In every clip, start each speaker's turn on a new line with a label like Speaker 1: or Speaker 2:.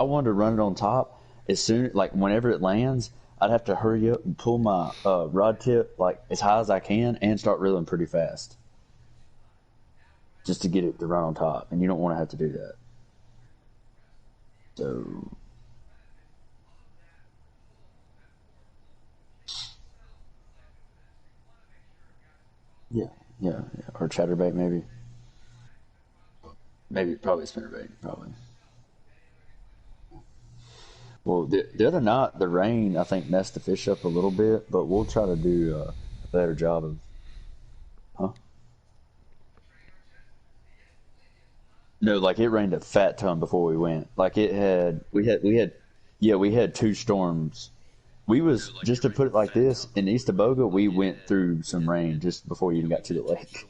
Speaker 1: I wanted to run it on top as soon like whenever it lands. I'd have to hurry up and pull my rod tip like as high as I can and start reeling pretty fast just to get it to run on top. And you don't want to have to do that. So yeah, yeah. Or chatterbait maybe. Maybe probably spinnerbait probably. Well, the other night the rain I think messed the fish up a little bit, but we'll try to do a better job of. Huh? No, like it rained a fat ton before we went. Like we had yeah, we had two storms. We was just to put it like this, in East Aboga we went through some rain just before you even got to the lake.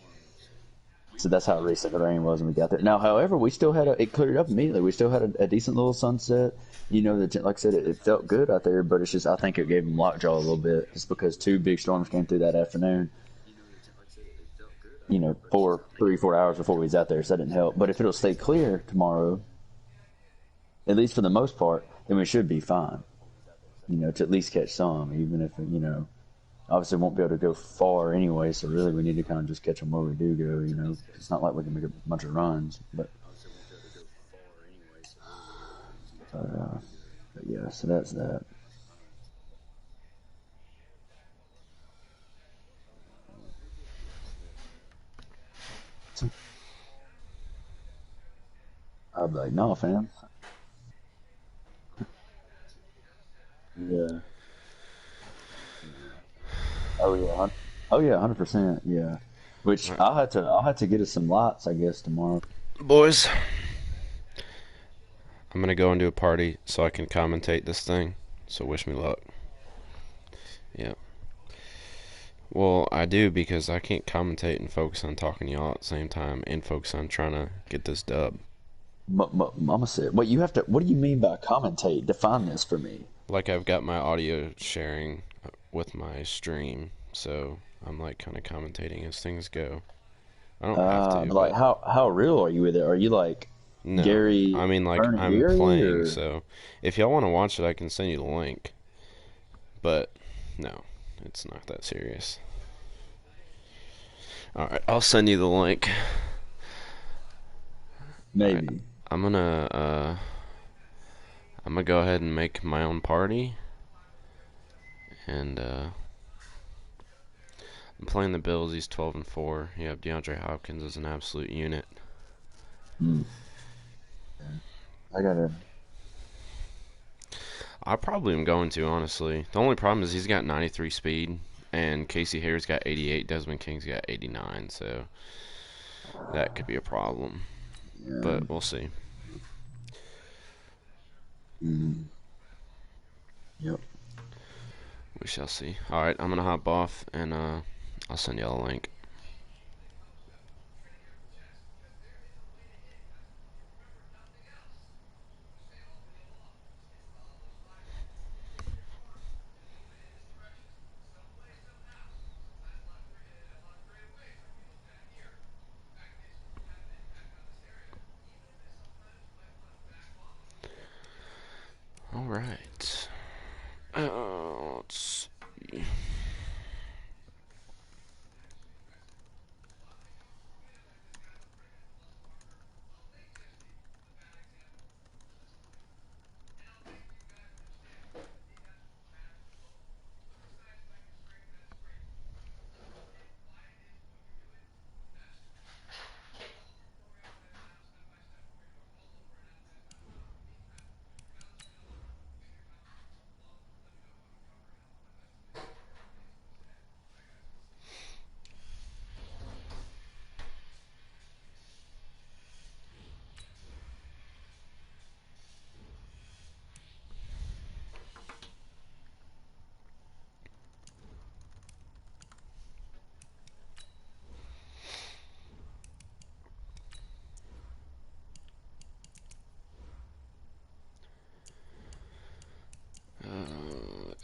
Speaker 1: So that's how recent the rain was when we got there. Now, however, we still had it cleared up immediately. We still had a decent little sunset. You know, like I said, it felt good out there, but it's just I think it gave them lockjaw a little bit, just because two big storms came through that afternoon. You know, 4 hours before we was out there, so that didn't help. But if it'll stay clear tomorrow, at least for the most part, then we should be fine. You know, to at least catch some, even if obviously won't be able to go far anyway. So really, we need to kind of just catch them where we do go. You know, it's not like we can make a bunch of runs, but yeah. So that's that. I'd be like, no, fam. Yeah. Oh yeah. Oh yeah. 100%. Yeah. Which
Speaker 2: Alright.
Speaker 1: I'll have to get us some lights, I guess, tomorrow.
Speaker 2: Boys, I'm gonna go and do a party so I can commentate this thing. So wish me luck. Yeah. Well, I do because I can't commentate and focus on talking to y'all at the same time and focus on trying to get this dub.
Speaker 1: Mama said, "What you have to? What do you mean by commentate? Define this for me."
Speaker 2: Like I've got my audio sharing with my stream, so I'm like kind of commentating as things go. I don't have to,
Speaker 1: But like,
Speaker 2: but
Speaker 1: how real are you with it? Are you like
Speaker 2: no.
Speaker 1: Gary
Speaker 2: I mean, like
Speaker 1: Vern
Speaker 2: I'm
Speaker 1: Geary
Speaker 2: playing,
Speaker 1: or?
Speaker 2: so if y'all want to watch it, I can send you the link. But no, it's not that serious. All right, I'll send you the link. All right,
Speaker 1: Maybe.
Speaker 2: I'm gonna I'm gonna go ahead and make my own party, and I'm playing the Bills. He's 12-4. You have DeAndre Hopkins as an absolute unit.
Speaker 1: Hmm. I gotta.
Speaker 2: I probably am going to, honestly. The only problem is he's got 93 speed, and Casey Hare's got 88. Desmond King's got 89, so that could be a problem.
Speaker 1: Yeah.
Speaker 2: But we'll see.
Speaker 1: Mm, yep.
Speaker 2: We shall see. All right, I'm gonna hop off, and I'll send y'all a link. All right. Let's see.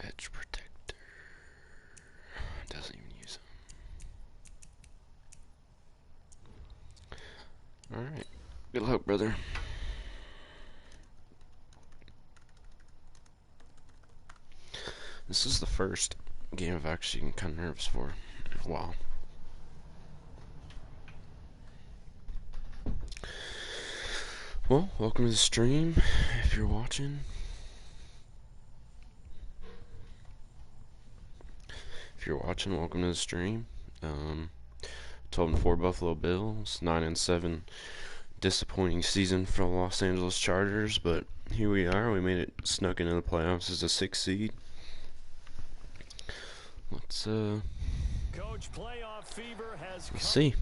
Speaker 2: Edge protector. Doesn't even use them. All right. Good luck, brother. This is the first game I've actually been kind of nervous for in a while. Well, welcome to the stream, if you're watching. If you're watching, welcome to the stream. 12-4 Buffalo Bills, 9-7. Disappointing season for the Los Angeles Chargers, but here we are. We made it, snuck into the playoffs as a 6th seed. Let's
Speaker 3: Coach, playoff fever has
Speaker 2: let's see.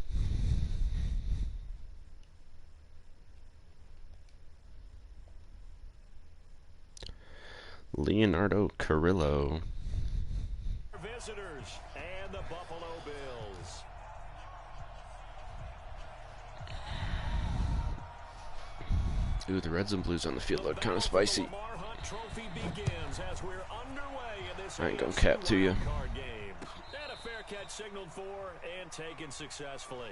Speaker 2: Leonardo Carrillo.
Speaker 3: Visitors and the Buffalo Bills.
Speaker 2: Ooh, the Reds and Blues on the field look kind of spicy. I ain't gonna cap to you.
Speaker 3: And a fair catch signaled for and taken successfully.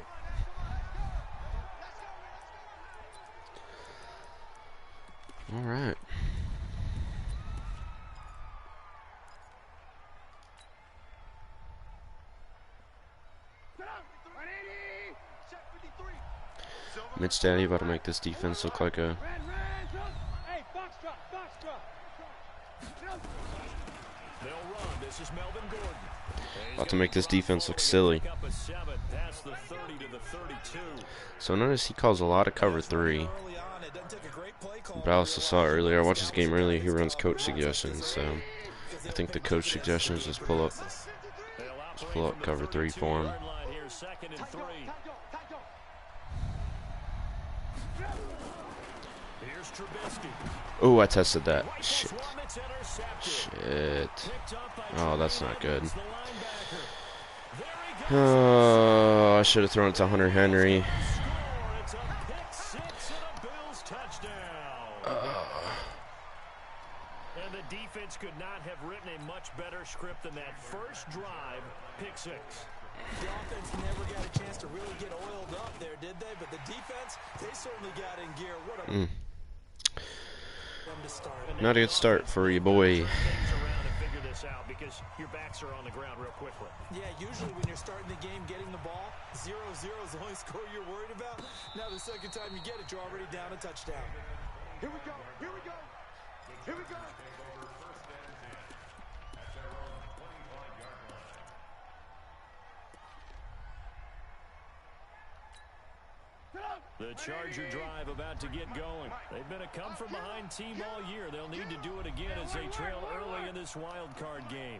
Speaker 2: All right. Mitch Daddy about to make this defense look like a... About to make this defense look silly. So notice he calls a lot of cover 3. But I also saw earlier, I watched this game earlier, he runs coach suggestions, so I think the coach suggestions just pull up cover 3 for him. Oh, I tested that. Shit. Oh, that's not good. Oh, I should have thrown it to Hunter Henry.
Speaker 3: And the defense could not have written a much better script than that first drive, pick 6.
Speaker 4: The offense never got a chance to really get oiled up there, did they? But the defense, they certainly got in gear. What a
Speaker 2: not a good start for you, boy.
Speaker 3: Because your backs are on the ground real quickly.
Speaker 4: Yeah, usually when you're starting the game, getting the ball, 0-0 is the only score you're worried about. Now the second time you get it, you're already down a touchdown.
Speaker 5: Here we go, here we go, here we go.
Speaker 3: The Charger drive about to get going. They've been a come-from-behind team all year. They'll need to do it again as they trail early in this wild card game.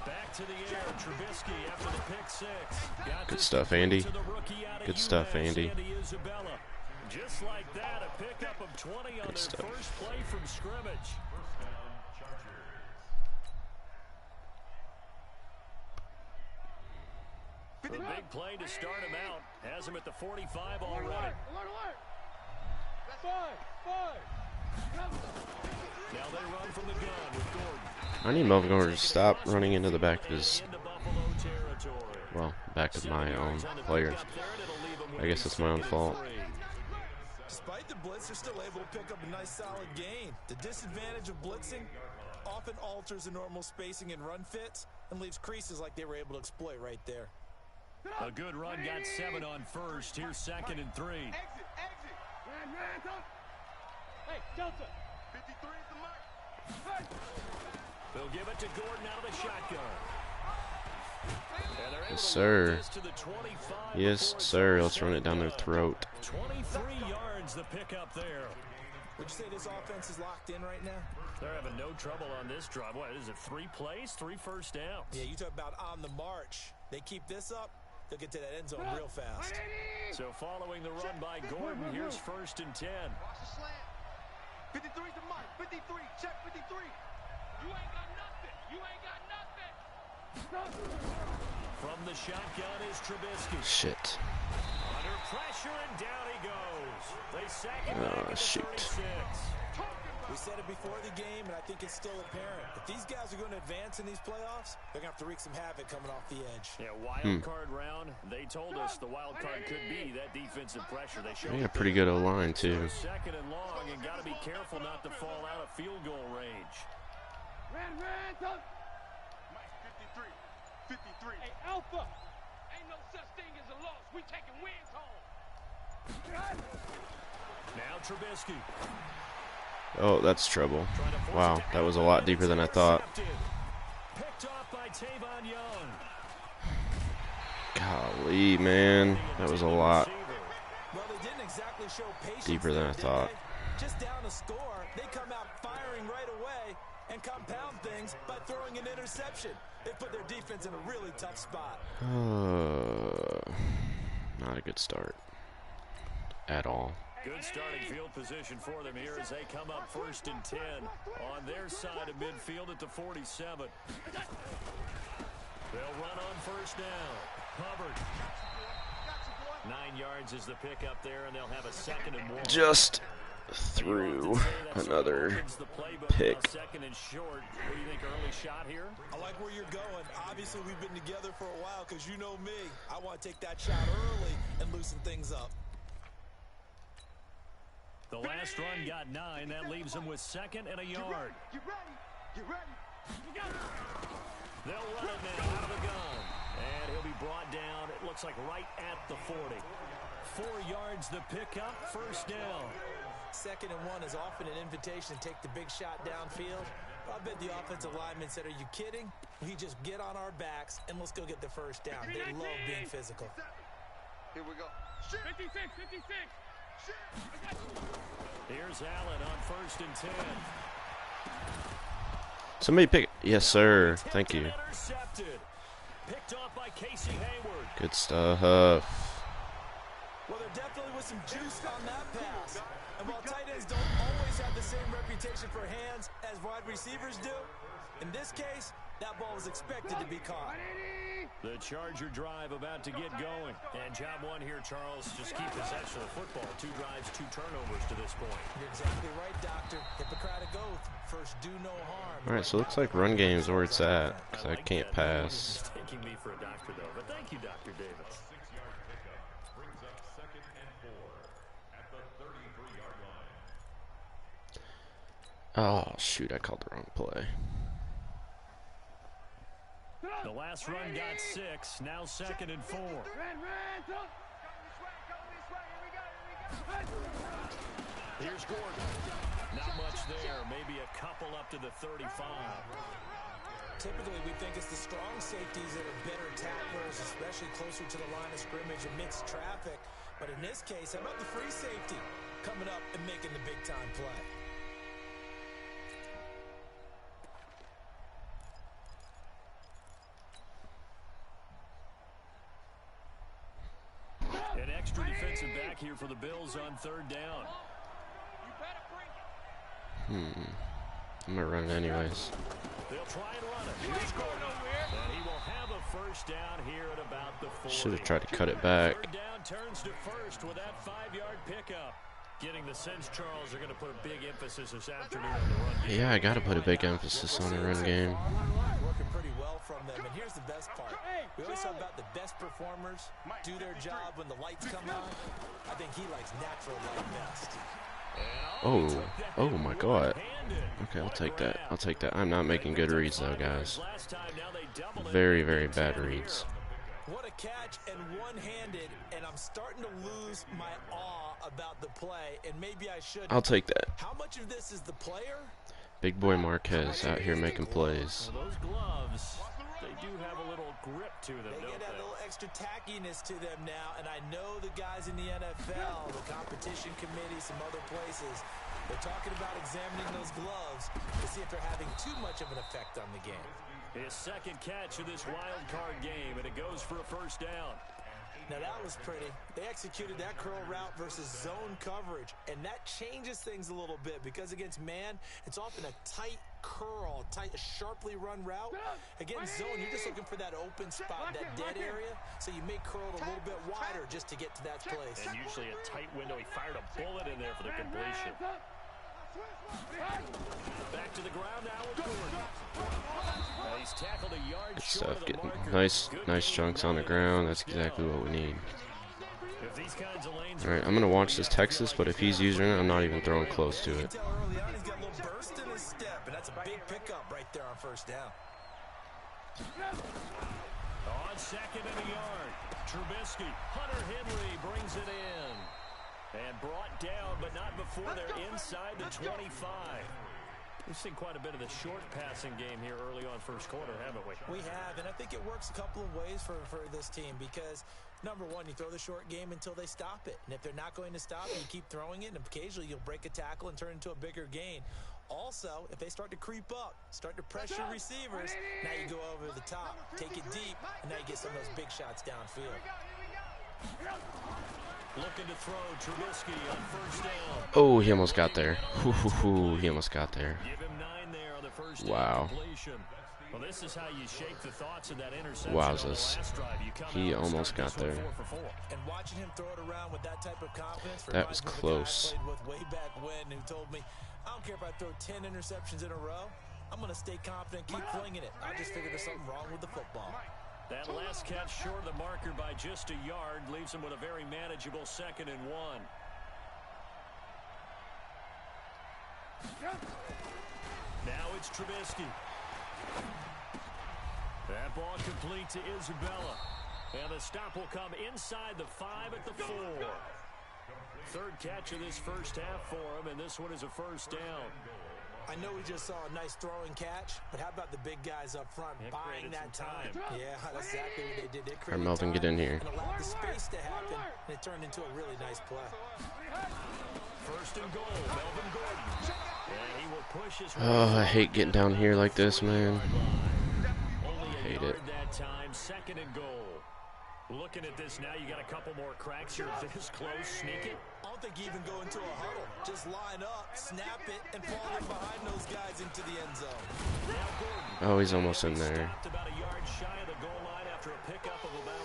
Speaker 3: Back to the air, Trubisky after the pick 6.
Speaker 2: Good stuff, Andy. Good stuff, Andy.
Speaker 3: Just like that, a pickup of 20 on their first play from scrimmage. The big play to start him out has him at the 45 already. Now they run from the gun with Gordon.
Speaker 2: I need Melvin Gordon to stop running into the back of his... Well, back of my own players. I guess it's my own fault.
Speaker 4: Despite the blitz, they're still able to pick up a nice solid gain. The disadvantage of blitzing often alters the normal spacing and run fits and leaves creases like they were able to exploit right there.
Speaker 3: A good run, got 7 on first. Here's 2nd and 3.
Speaker 5: Exit. Hey, Delta. 53 is the mark.
Speaker 3: They'll give it to Gordon out of the shotgun.
Speaker 2: Yes, sir. Yes, sir. Let's run it down their throat.
Speaker 3: 23 yards the pickup there.
Speaker 4: Would you say this offense is locked in right now?
Speaker 3: They're having no trouble on this drive. What is it, 3 plays, 3 first downs?
Speaker 4: Yeah, you talk about on the march. They keep this up, they'll get to that end zone real fast.
Speaker 3: So following the run by Gordon, here's 1st and 10.
Speaker 5: Watch the slant. 53 is the mark. 53. Check 53. You ain't got nothing. You ain't got nothing.
Speaker 3: From the shotgun is Trubisky.
Speaker 2: Shit.
Speaker 3: Under pressure and down he goes. They sack him back at the 36.
Speaker 4: We said it before the game, and I think it's still apparent. If these guys are going to advance in these playoffs, they're going to have to wreak some havoc coming off the edge.
Speaker 3: Yeah, wild card round. They told us the wild card could be that defensive pressure. They showed
Speaker 2: a pretty good O-line, too.
Speaker 3: Second and long, and got to be careful not to fall out of field goal range.
Speaker 5: Mike, 53. 53. Hey, Alpha. Ain't no such thing as a loss. We taking wins home.
Speaker 3: Now Trubisky.
Speaker 2: Oh, that's trouble. Wow, that was a lot deeper than I thought.
Speaker 3: Picked off by Tavon Young.
Speaker 2: Golly, man. That was a lot
Speaker 4: Well, they didn't exactly show patience
Speaker 2: deeper than I thought.
Speaker 4: Just down a score, they come out firing right away and compound things by throwing an interception. They put their defense in a really tough spot.
Speaker 2: Not a good start at all.
Speaker 3: Good starting field position for them here as they come up 1st and 10 on their side of midfield at the 47. They'll run on 1st down. Hubbard. 9 yards is the pickup there, and they'll have a 2nd and 1.
Speaker 2: Just threw another pick.
Speaker 3: 2nd and short. What do you think, early shot here?
Speaker 4: I like where you're going. Obviously, we've been together for a while because you know me. I want to take that shot early and loosen things up.
Speaker 3: The last run got 9. That leaves them with 2nd and a yard.
Speaker 5: Get ready. Get ready.
Speaker 3: They'll run it now out of the gun. And he'll be brought down, it looks like right at the 40. 4 yards the pickup, 1st down.
Speaker 4: 2nd and 1 is often an invitation to take the big shot downfield. I bet the offensive lineman said, are you kidding? We just get on our backs and let's go get the 1st down. They love being physical.
Speaker 5: Here we go. 56, 56.
Speaker 3: Here's Allen on 1st and 10.
Speaker 2: Somebody pick. Yes, sir. Thank you.
Speaker 3: Intercepted. Picked off by Casey Hayward.
Speaker 2: Good stuff.
Speaker 4: Well, there definitely was some juice on that pass. And while tight ends don't always have the same reputation for hands as wide receivers do, in this case, that ball was expected to be caught.
Speaker 3: The Charger drive about to get going. And job one here, Charles, just keep possession of the football. 2 drives, 2 turnovers to this point.
Speaker 4: You're exactly right, Doctor. Hippocratic oath. First, do no harm.
Speaker 2: All right, so it looks like run game is where it's at because I can't pass.
Speaker 3: Taking me for a doctor, though. But thank you, Dr. Davis.
Speaker 2: Oh, shoot, I called the wrong play.
Speaker 3: The last run got 6. Now 2nd and 4. Here's Gordon. Not much there. Maybe a couple up to the 35.
Speaker 4: Typically, we think it's the strong safeties that are better tacklers, especially closer to the line of scrimmage amidst traffic. But in this case, how about the free safety coming up and making the big-time play?
Speaker 3: An extra defensive back here for the Bills on 3rd down.
Speaker 2: I'm going to run it anyways.
Speaker 3: They'll try and run it. Here's Gordon. And he will have a 1st down here at about the 40.
Speaker 2: Should have tried to cut it back.
Speaker 3: 3rd down turns to 1st with that 5-yard pickup. Getting the sense, Charles, they're going to put a big emphasis this afternoon on the run game.
Speaker 2: Yeah, I got to put a big emphasis on the run game.
Speaker 4: Working pretty well from them. And here's the best part. We always talk about the best performers do their job when the lights come on. I think he likes natural light best.
Speaker 2: Oh my God. Okay, I'll take that. I'll take that. I'm not making good reads though, guys. Very, very bad reads.
Speaker 4: What a catch and one-handed, and I'm starting to lose my awe about the play, and maybe I should.
Speaker 2: I'll take that.
Speaker 4: How much of this is the player?
Speaker 2: Big boy Marquez out here making plays.
Speaker 3: Well, those gloves, they do have a little grip to them,
Speaker 4: They
Speaker 3: don't
Speaker 4: get that
Speaker 3: they?
Speaker 4: little extra tackiness to them now, and I know the guys in the NFL, the competition committee, some other places, they're talking about examining those gloves to see if they're having too much of an effect on the game.
Speaker 3: His 2nd catch of this wild card game, and it goes for a 1st down.
Speaker 4: Now that was pretty. They executed that curl route versus zone coverage, and that changes things a little bit because against man, it's often a tight curl, tight, sharply run route. Against zone, you're just looking for that open spot, that dead area, so you may curl it a little bit wider just to get to that place.
Speaker 3: And usually a tight window. He fired a bullet in there for the completion. Back to the ground now with Gordon. He's tackled a yard
Speaker 2: Good
Speaker 3: short
Speaker 2: stuff.
Speaker 3: of the
Speaker 2: Getting
Speaker 3: marker.
Speaker 2: nice chunks on the ground. That's exactly what we need.
Speaker 3: If these kinds of lanes
Speaker 2: All right, I'm gonna watch this Texas, but if he's using it, I'm not even throwing close to
Speaker 4: You
Speaker 2: it.
Speaker 4: can tell early on he's got a little burst in his step, and that's a big pickup right there on first down.
Speaker 3: On second and a yard, Trubisky. Hunter Henry brings it in. And brought down, but not before they're inside the 25. We've seen quite a bit of the short passing game here early on first quarter, haven't we?
Speaker 4: We have, and I think it works a couple of ways for this team because, number one, you throw the short game until they stop it. And if they're not going to stop it, you keep throwing it, and occasionally you'll break a tackle and turn it into a bigger gain. Also, if they start to creep up, start to pressure receivers, now you go over the top, take it deep, and now you get some of those big shots downfield.
Speaker 3: Looking to throw Trubisky on first down.
Speaker 2: Oh, he almost got there. He almost got there.
Speaker 3: Give him 9 there on the first
Speaker 2: Wow.
Speaker 3: completion. Well, this is how you shake the thoughts of that interception.
Speaker 2: Wowzers.
Speaker 3: On the last drive. You come
Speaker 2: He
Speaker 3: out and
Speaker 2: almost
Speaker 3: start
Speaker 2: got
Speaker 3: this one
Speaker 2: there.
Speaker 3: 4 for 4.
Speaker 4: And watching him throw it around with that type of confidence
Speaker 2: That was
Speaker 4: reminds me of a guy I
Speaker 2: close.
Speaker 4: played with way back when who told me, I don't care if I throw 10 interceptions in a row, I'm going to stay confident, keep flinging it. I just figured there's something wrong with the football.
Speaker 3: That last catch short of the marker by just a yard leaves him with a very manageable 2nd and 1. Now it's Trubisky. That ball complete to Isabella. And the stop will come inside the 5 at the 4. Third catch of this first half for him, and this one is a first down.
Speaker 4: I know we just saw a nice throwing catch, but how about the big guys up front buying that time? Yeah, that's exactly what they did. They created
Speaker 2: Melvin, get in here.
Speaker 4: and allowed the space to happen, and it turned into a really nice play.
Speaker 3: First and goal, Melvin Gordon. And he will push his
Speaker 2: Oh, I hate getting down here like this, man.
Speaker 3: Only a
Speaker 2: Hate
Speaker 3: yard
Speaker 2: it.
Speaker 3: that time, 2nd and goal. Looking at this now, you got a couple more cracks here. This close, sneak it.
Speaker 4: I don't think you even go into a huddle. Just line up, snap it, and fall in behind those guys into the end zone.
Speaker 3: Now Gordon.
Speaker 2: Oh, he's almost in there.
Speaker 3: Stopped about a yard shy of the goal line after a pickup of about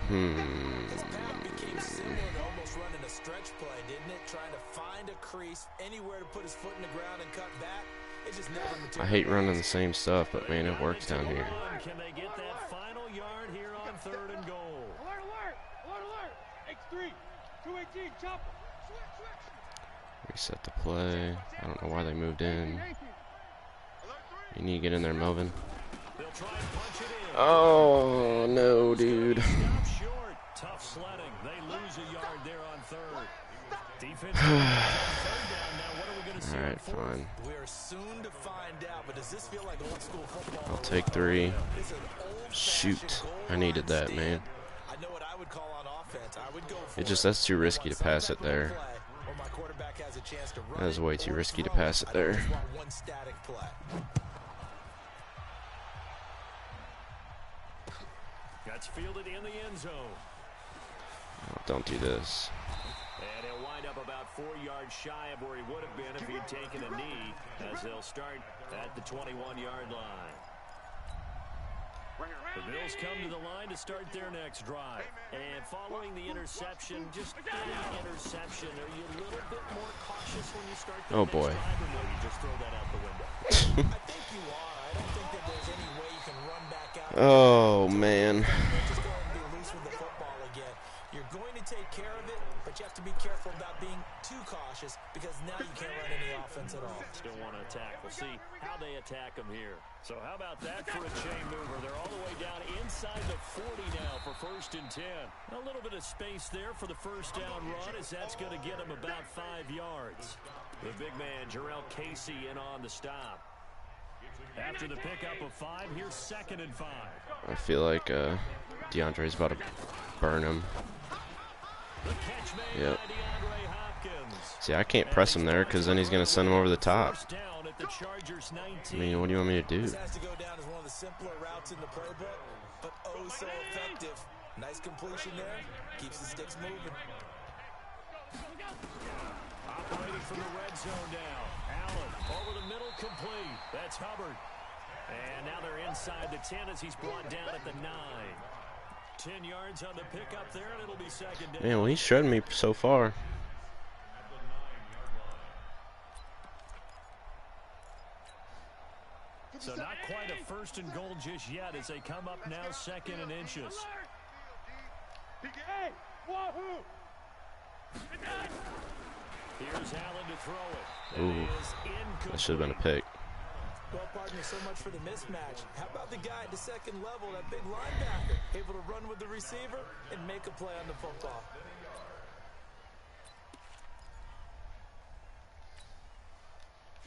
Speaker 3: 3.
Speaker 4: This pattern became similar to almost running a stretch play, didn't it? Trying to find a crease, anywhere to put his foot in the ground and cut back. It just never materialized.
Speaker 2: I hate running the same stuff, but man, it works down here.
Speaker 3: Can they get that final yard here on 3rd and goal?
Speaker 5: Alert, alert! Alert, alert! X3, 218, chopper.
Speaker 2: Reset the play. I don't know why they moved in. You need to get in there, Melvin.
Speaker 3: They'll try and punch it in.
Speaker 2: Oh, no, dude.
Speaker 3: Stop short. Tough sledding. They lose a yard there on 3rd. Defense on 3rd down now. What are we going to see?
Speaker 2: All
Speaker 3: on
Speaker 2: right,
Speaker 3: 4th?
Speaker 2: fine.
Speaker 4: We're soon to find out, but does this feel like old school football?
Speaker 2: I'll take 3.
Speaker 4: It's an old-fashioned
Speaker 2: Shoot.
Speaker 4: goal
Speaker 2: I needed
Speaker 4: line
Speaker 2: that,
Speaker 4: stand.
Speaker 2: man.
Speaker 4: I know what I would call on offense. I would go for
Speaker 2: That's too risky to pass it there.
Speaker 4: Where my quarterback has a chance to run
Speaker 2: That is way
Speaker 4: it
Speaker 2: too
Speaker 4: or
Speaker 2: risky to
Speaker 4: throw
Speaker 2: pass it
Speaker 4: I don't
Speaker 2: there.
Speaker 4: just want one static play.
Speaker 3: That's fielded in the end zone.
Speaker 2: Oh, don't do this.
Speaker 3: And he'll wind up about 4 yards shy of where he would have been if he'd taken a knee, as they'll start at the 21-yard line. The Bills come to the line to start their next drive. And following the interception, just any interception, are you a little bit more cautious when you start the
Speaker 2: Oh,
Speaker 3: next
Speaker 2: boy.
Speaker 3: drive, or no, you just throw that out the window?
Speaker 4: I think you are. I don't think that there's any way you can run back out.
Speaker 2: Oh, man.
Speaker 4: Just go and be loose with the football again. You're going to take care of it, but you have to be careful about being too cautious because now you can't run any offense at all.
Speaker 3: Still want to attack. We'll see how they attack them here. So how about that for a chain mover? They're all the way down inside the 40 now for 1st and 10. A little bit of space there for the first down run, as that's going to get them about 5 yards. The big man, Jarrell Casey, in on the stop. After the pickup of 5, here's 2nd and 5.
Speaker 2: I feel like DeAndre's about to burn him.
Speaker 3: The catch made
Speaker 2: Yep.
Speaker 3: by DeAndre Hopkins.
Speaker 2: See, I can't press him there because then he's going to send him over the top.
Speaker 3: First down at the Chargers 19.
Speaker 2: I mean, what do you want me to do?
Speaker 4: This has to go down as one of the simpler routes in the playbook, but oh so effective. Nice completion there. Keeps the sticks moving.
Speaker 3: Operating from the red zone now. Allen over the middle, complete. That's Hubbard. And now they're inside the 10 as he's brought down at the 9. 10 yards on the pickup there, and it'll be 2nd down.
Speaker 2: Man, well, he's shredding me so far.
Speaker 3: So not quite a first and goal just yet as they come up now 2nd and inches.
Speaker 5: Hey, wahoo!
Speaker 3: Here's Allen to throw it.
Speaker 2: Ooh, that should have been a pick.
Speaker 4: Well, partner, so much for the mismatch. How about the guy at the second level, that big linebacker, able to run with the receiver and make a play on the football?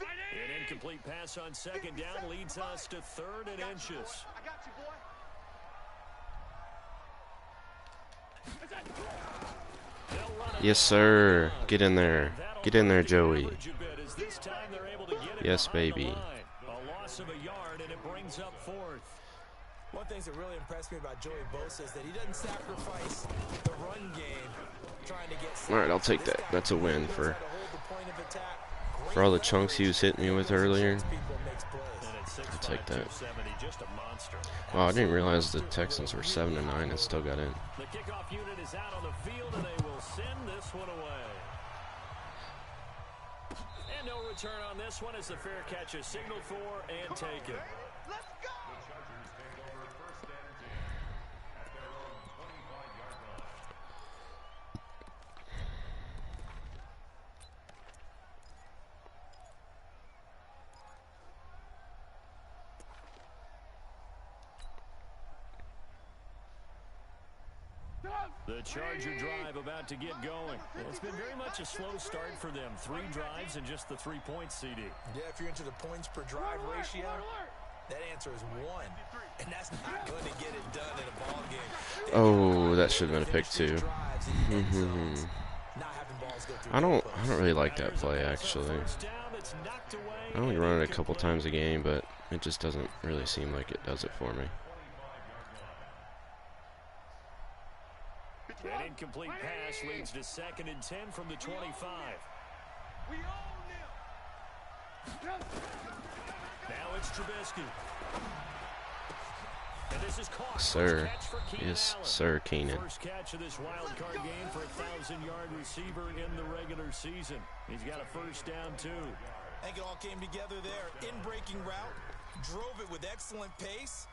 Speaker 3: An incomplete pass on 2nd down leads us to 3rd and inches.
Speaker 5: I got you, boy.
Speaker 2: Yes, sir. Get in there. Get in there, Joey. Yes, baby.
Speaker 3: A loss of a yard, and it brings up 4th.
Speaker 4: One thing that really impressed me about Joey Bosa is that he doesn't sacrifice the run game trying to get.
Speaker 2: All right, I'll take that. That's a win for all the chunks he was hitting me with earlier. I'll take that. Wow, I didn't realize the Texans were 7-9 and still got in.
Speaker 3: The kickoff unit is out on the field, and they will send this one away. And no return on this one as the fair catch is signaled for and taken.
Speaker 5: Let's go!
Speaker 3: The Charger drive about to get going. It's been very much a slow start for them. 3 drives and just the 3 points, CD.
Speaker 4: Yeah, if you're into the points per drive ratio, that answer is 1. And that's not going to get it done in a ball game.
Speaker 2: Oh, that should have been a pick too. I don't really like that play actually. I only run it a couple times a game, but it just doesn't really seem like it does it for me.
Speaker 3: An incomplete pass leads to 2nd and 10 from the 25.
Speaker 5: We own them.
Speaker 3: Now it's Trubisky. And this is caught.
Speaker 2: Sir.
Speaker 3: Catch for Keenan
Speaker 2: Yes,
Speaker 3: Allen.
Speaker 2: sir, Keenan.
Speaker 3: First catch of this wild card game for a 1,000-yard receiver in the regular season. He's got a first down, too.
Speaker 4: I think it all came together there. In-breaking route, drove it with excellent pace.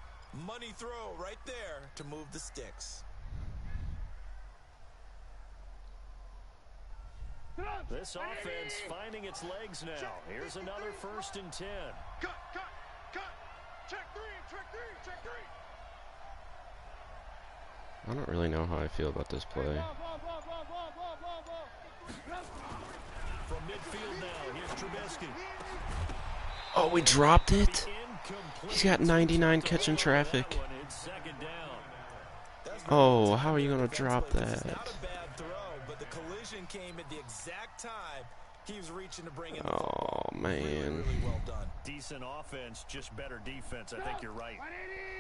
Speaker 4: Money throw right there to move the sticks.
Speaker 3: This offense finding its legs now. Here's another 1st and 10.
Speaker 5: Cut, cut, cut. Check 3, check 3, check 3.
Speaker 2: I don't really know how I feel about this play.
Speaker 3: From midfield now, here's Trubisky.
Speaker 2: Oh, we dropped it? He's got 99 catching traffic. Oh, how are you going to drop that?
Speaker 4: Came at the exact time he was reaching to bring in.
Speaker 2: Oh man.
Speaker 4: Really well done.
Speaker 3: Decent offense, just better defense. I think you're right.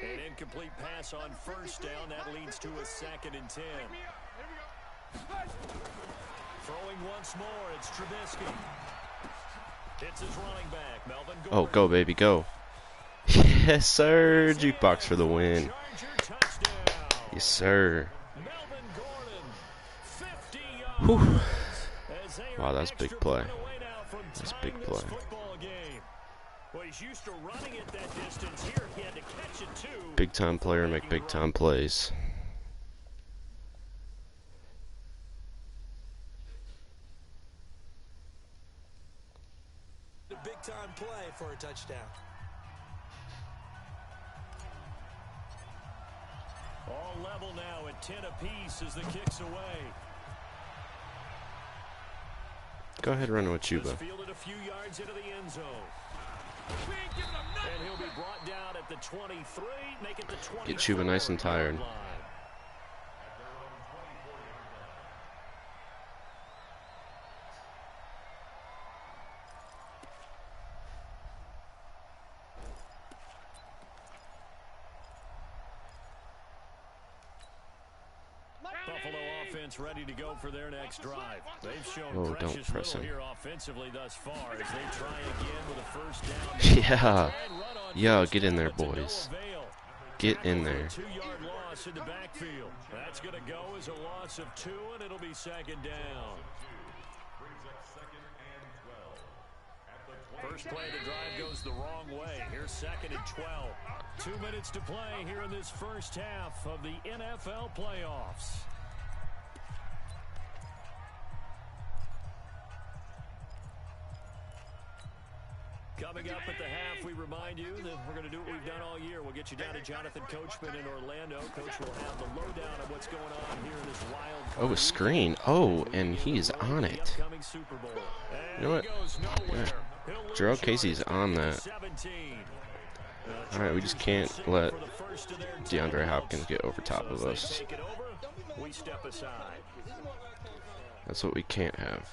Speaker 3: An incomplete pass on 1st down. That leads to a 2nd and 10. Throwing once more. It's Trubisky. It's his running back, Melvin Gordon.
Speaker 2: Oh, go baby, go. Yes, sir. Jukebox for the win. Yes, sir. Whew. Wow, that's a big play. That's a big play. Big time player make big time plays.
Speaker 4: A big time play for a touchdown.
Speaker 3: All level now at 10 apiece as the kicks away.
Speaker 2: Go ahead and run with Chuba.
Speaker 3: Fielded a few yards into the end zone. And he'll be brought down at the 23, make it the 24.
Speaker 2: Get Chuba nice and tired.
Speaker 3: Buffalo offense ready to go for their next drive. They've shown
Speaker 2: Oh, don't
Speaker 3: precious
Speaker 2: press
Speaker 3: little
Speaker 2: him.
Speaker 3: here offensively thus far as they try again with a first down.
Speaker 2: Yeah, get in there, boys. Get in there.
Speaker 3: 2-yard loss in the backfield. That's going to go as a loss of 2, and it'll be 2nd down. First play of the drive goes the wrong way. Here's 2nd and 12. 2 minutes to play here in this first half of the NFL playoffs. Coming up at the half, we remind you that we're going to do what we've done all year. We'll get you down to Jonathan Coachman in Orlando. Coach will have the lowdown of what's going on here in this wild card.
Speaker 2: Oh, a screen. Oh, and he's on it. You know what? Yeah. Gerald Casey's on that. Alright, we just can't let DeAndre Hopkins get over top of us. That's what we can't have.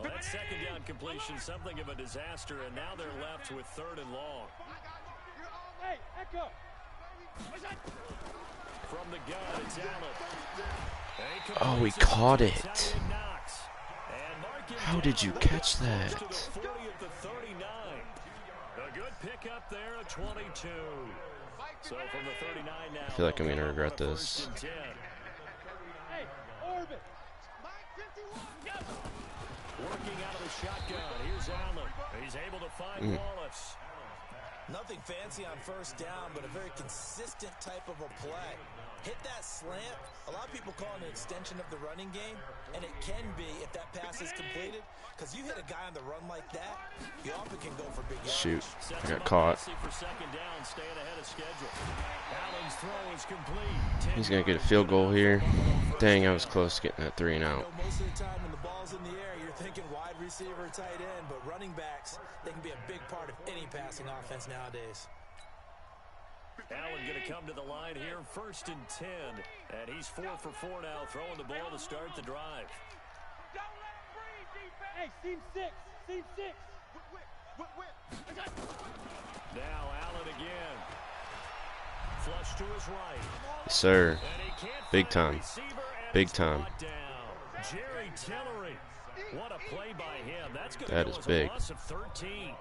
Speaker 3: Well, that 2nd down completion, something of a disaster, and now they're left with 3rd and long.
Speaker 5: Hey, Echo.
Speaker 3: From the gun, it's Allen.
Speaker 2: Oh, he caught it. How did you catch that?
Speaker 3: A good pickup there at 22. So from the 39 now.
Speaker 2: I feel like I'm going to regret this.
Speaker 5: Hey, Orbit.
Speaker 3: Working out of the shotgun. Here's Allen. He's able to find Wallace.
Speaker 4: Nothing fancy on first down, but a very consistent type of a play. Hit that slant. A lot of people call it an extension of the running game, and it can be if that pass is completed, because you hit a guy on the run like that, you often can go for big
Speaker 2: Shoot,
Speaker 4: yardage.
Speaker 2: I got caught.
Speaker 3: For 2nd down, staying ahead of schedule. Allen's throw is complete.
Speaker 2: He's going to get a field goal here. Dang, I was close to getting that 3 and out.
Speaker 4: Most of the time when the ball's in the air, you're thinking wide receiver, tight end, but running backs, they can be a big part of any passing offense nowadays.
Speaker 3: Allen going to come to the line here, 1st and 10. And he's 4 for 4 now, throwing the ball to start the drive.
Speaker 5: Hey, seam 6. Seam 6.
Speaker 3: Now Allen again. Flush to his right.
Speaker 2: Yes, sir.
Speaker 3: And he can't
Speaker 2: Big
Speaker 3: find
Speaker 2: time.
Speaker 3: a receiver, and
Speaker 2: Big
Speaker 3: he's
Speaker 2: time.
Speaker 3: brought down. Jerry Tillery. What a play by him. That's going
Speaker 2: That
Speaker 3: to
Speaker 2: is
Speaker 3: go as
Speaker 2: big.
Speaker 3: a loss of 13.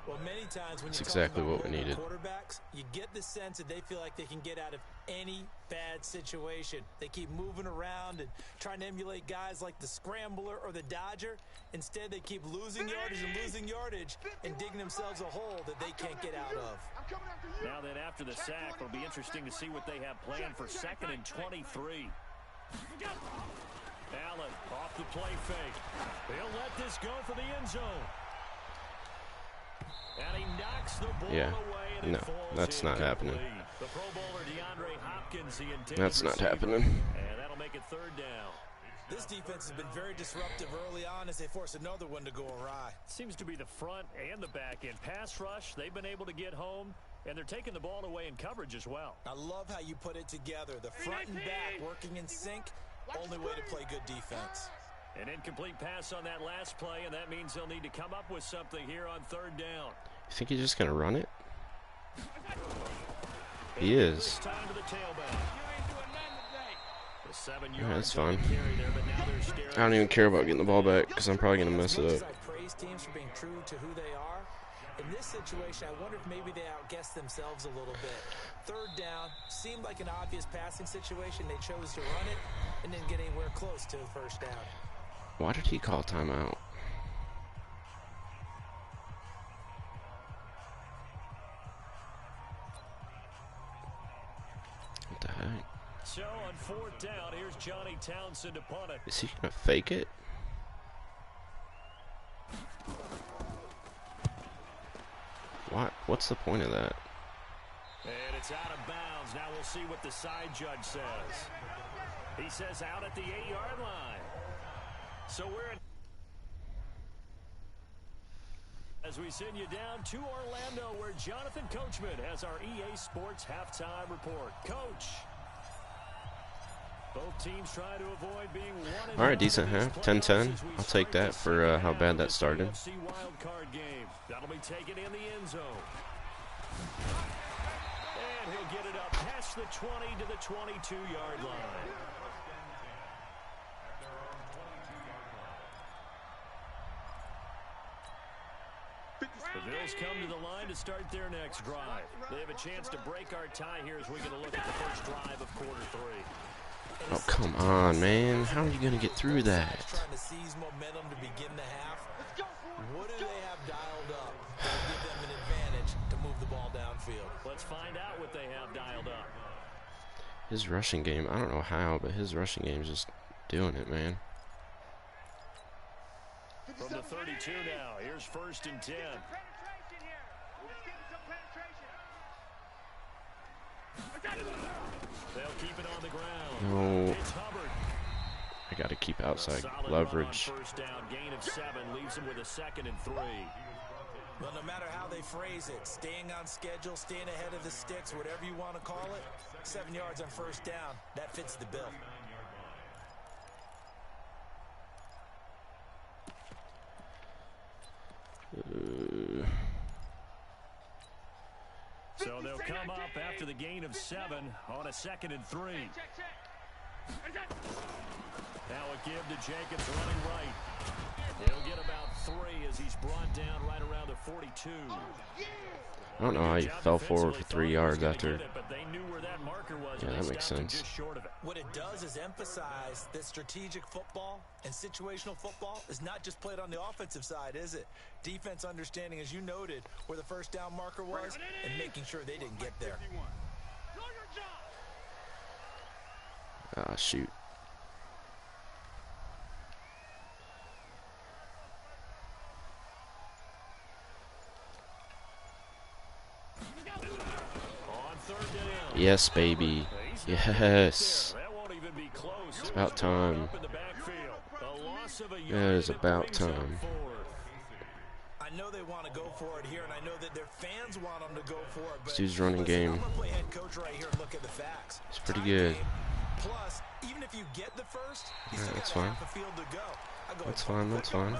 Speaker 4: Well, many times when
Speaker 2: That's
Speaker 4: you
Speaker 2: exactly
Speaker 4: talk about
Speaker 2: what we needed.
Speaker 4: quarterbacks, you get the sense that they feel like they can get out of any bad situation. They keep moving around and trying to emulate guys like the Scrambler or the Dodger. Instead, they keep losing yardage and digging themselves a hole that they can't get out of.
Speaker 3: Now then, after the sack, it'll be interesting to see what they have planned for 2nd and 23. Allen off the play fake. He'll let this go for the end zone. And he knocks the ball away, and
Speaker 2: no,
Speaker 3: it falls
Speaker 2: that's not happening.
Speaker 3: The Pro Bowler DeAndre Hopkins, the intended
Speaker 2: That's not
Speaker 3: receiver.
Speaker 2: happening.
Speaker 3: And that'll make it 3rd down.
Speaker 4: This defense has been very disruptive early on as they force another one to go awry.
Speaker 3: Seems to be the front and the back end. Pass rush, they've been able to get home, and they're taking the ball away in coverage as well.
Speaker 4: I love how you put it together. The front and back working in sync, only way to play good defense.
Speaker 3: An incomplete pass on that last play, and that means they'll need to come up with something here on 3rd down.
Speaker 2: You think he's just going to run it? He is. Yeah, that's fine. I don't even care about getting the ball back because I'm probably going to mess it up.
Speaker 4: I praise teams for being true to who they are. In this situation, I wonder if maybe they outguessed themselves a little bit. 3rd down seemed like an obvious passing situation. They chose to run it and didn't get anywhere close to the 1st down.
Speaker 2: Why did he call timeout? What the heck?
Speaker 3: So on 4th down, here's Johnny Townsend to punt it.
Speaker 2: Is he going to fake it? What? What's the point of that?
Speaker 3: And it's out of bounds. Now we'll see what the side judge says. He says out at the 8-yard line. So we're in. As we send you down to Orlando, where Jonathan Coachman has our EA Sports halftime report. Coach. Both teams try to avoid being one.
Speaker 2: All right, decent half. 10-10. I'll take that for how bad that started.
Speaker 3: Wild card game. That'll be taken in the end zone. And he'll get it up past the 20 to the 22-yard line. The Bills come to the line to start their next drive. They have a chance to break our tie here as we get a look at the first drive of quarter 3.
Speaker 2: Oh, come on, man. How are you going to get through that?
Speaker 4: Trying to seize momentum to begin the half. What do they have dialed up that will give them an advantage to move the ball downfield?
Speaker 3: Let's find out what they have dialed up.
Speaker 2: His rushing game, I don't know how, but his rushing game is just doing it, man.
Speaker 3: From the 32 now, here's 1st and 10. They'll keep it on the ground.
Speaker 2: No.
Speaker 3: It's Hubbard.
Speaker 2: I got to keep outside
Speaker 3: Solid
Speaker 2: leverage.
Speaker 3: run on 1st down, gain of 7, leaves them with a 2nd and 3.
Speaker 4: Well, no matter how they phrase it, staying on schedule, staying ahead of the sticks, whatever you want to call it, 7 yards on 1st down, that fits the bill.
Speaker 3: So they'll come up after the gain of 7 on a 2nd and 3. Now a give to Jenkins running right. He'll get about 3 as he's brought down right around the 42.
Speaker 2: I don't know how he fell forward for 3 yards after. Yeah, that makes sense.
Speaker 4: What it does is emphasize that strategic football and situational football is not just played on the offensive side, is it? Defense understanding, as you noted, where the 1st down marker was and making sure they didn't get there.
Speaker 2: Ah, shoot. Yes, baby. Yes. It's about time. It is about time.
Speaker 4: I know they want to go for it here, and I know that their fans want them to go for it.
Speaker 2: This dude's running game. It's pretty good.
Speaker 4: Plus, even if you get the first, you still
Speaker 2: that's
Speaker 4: got
Speaker 2: fine.
Speaker 4: half a field to go.
Speaker 2: That's fine. That's fine.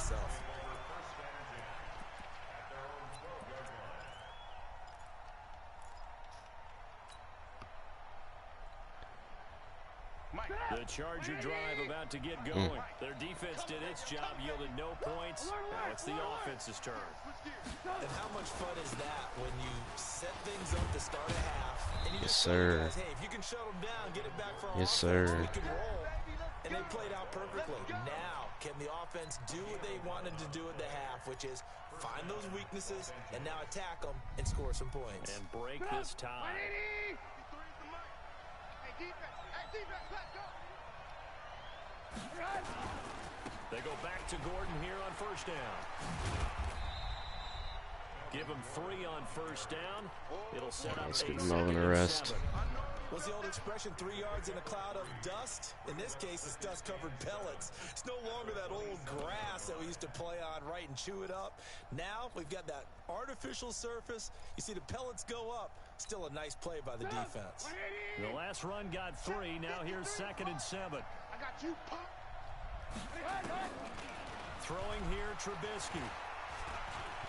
Speaker 3: The Charger drive about to get going. Their defense did its job, yielded no points. Now it's the offense's turn.
Speaker 4: And how much fun is that when you set things up to start a half? And you
Speaker 2: Yes,
Speaker 4: just
Speaker 2: sir.
Speaker 4: Guys, hey, if you can shut them down, get it back for our
Speaker 2: Yes,
Speaker 4: offense,
Speaker 2: sir.
Speaker 4: we can roll. And they played out perfectly. Now, can the offense do what they wanted to do at the half, which is find those weaknesses and now attack them and score some points?
Speaker 3: And break this tie. They go back to Gordon here on 1st down. Give him 3 on 1st down. It'll set up
Speaker 2: Let's
Speaker 3: a
Speaker 2: give
Speaker 3: 2nd
Speaker 2: Melvin a
Speaker 3: and
Speaker 2: rest.
Speaker 3: 7.
Speaker 4: What's the old expression, 3 yards in a cloud of dust? In this case, it's dust-covered pellets. It's no longer that old grass that we used to play on, right, and chew it up. Now we've got that artificial surface. You see the pellets go up. Still a nice play by the defense.
Speaker 3: The last run got 3. Now here's 2nd and 7.
Speaker 5: I got you, punk.
Speaker 3: Throwing here, Trubisky.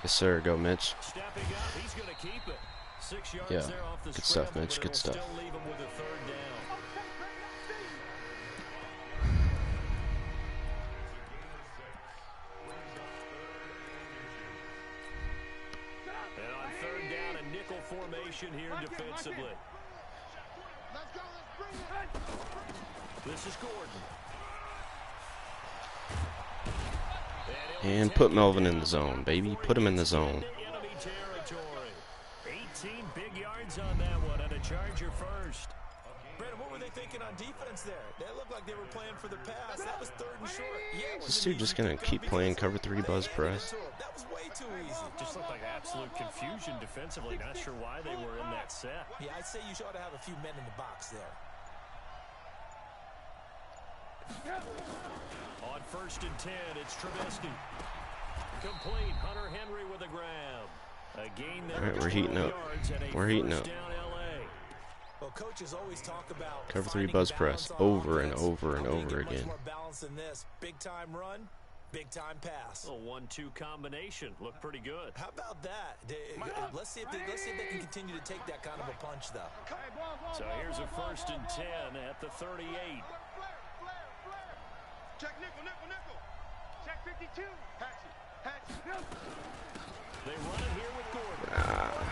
Speaker 2: Yes, sir. Go, Mitch.
Speaker 3: Stepping up, he's going to keep it. 6 yards
Speaker 2: Yeah,
Speaker 3: there off the
Speaker 2: good stuff,
Speaker 3: scramble,
Speaker 2: Mitch,
Speaker 3: but
Speaker 2: good
Speaker 3: it'll
Speaker 2: stuff.
Speaker 3: Still leave him with a 3rd down. And on 3rd down, a nickel formation here defensively.
Speaker 5: Let's go, let's bring it.
Speaker 3: This is Gordon.
Speaker 2: And put Melvin in the zone, baby. Put him in the zone.
Speaker 3: Enemy territory. 18 big yards on that one, and a Charger first.
Speaker 4: Brandon, what were they thinking on defense there? They looked like they were playing for the pass. That was 3rd and short. Yeah,
Speaker 2: Is this dude just gonna keep playing cover 3 buzz press?
Speaker 4: That was way too easy.
Speaker 3: Just looked like absolute confusion defensively. Not sure why they were in that set.
Speaker 4: Yeah, I'd say you ought to have a few men in the box there.
Speaker 3: On 1st and 10, it's Trubisky. Complete. Hunter Henry with a grab. A gain there.
Speaker 2: All right, we're heating up. We're heating up.
Speaker 3: Down LA.
Speaker 4: Well, coaches always talk about
Speaker 2: Cover 3
Speaker 4: finding
Speaker 2: buzz
Speaker 4: balance
Speaker 2: press
Speaker 4: on
Speaker 2: over and
Speaker 4: offense.
Speaker 2: over and
Speaker 4: How do you
Speaker 2: over
Speaker 4: get much
Speaker 2: again.
Speaker 4: more balance than this? Big time run, big time pass.
Speaker 3: A 1-2 combination. Looked pretty good.
Speaker 4: How about that? Let's see if they can continue to take that kind of a punch, though.
Speaker 3: So here's a 1st and 10 at the 38.
Speaker 5: Check nickel, nickel, nickel. Check 52. Hatchet.
Speaker 3: They run it here with Gordon.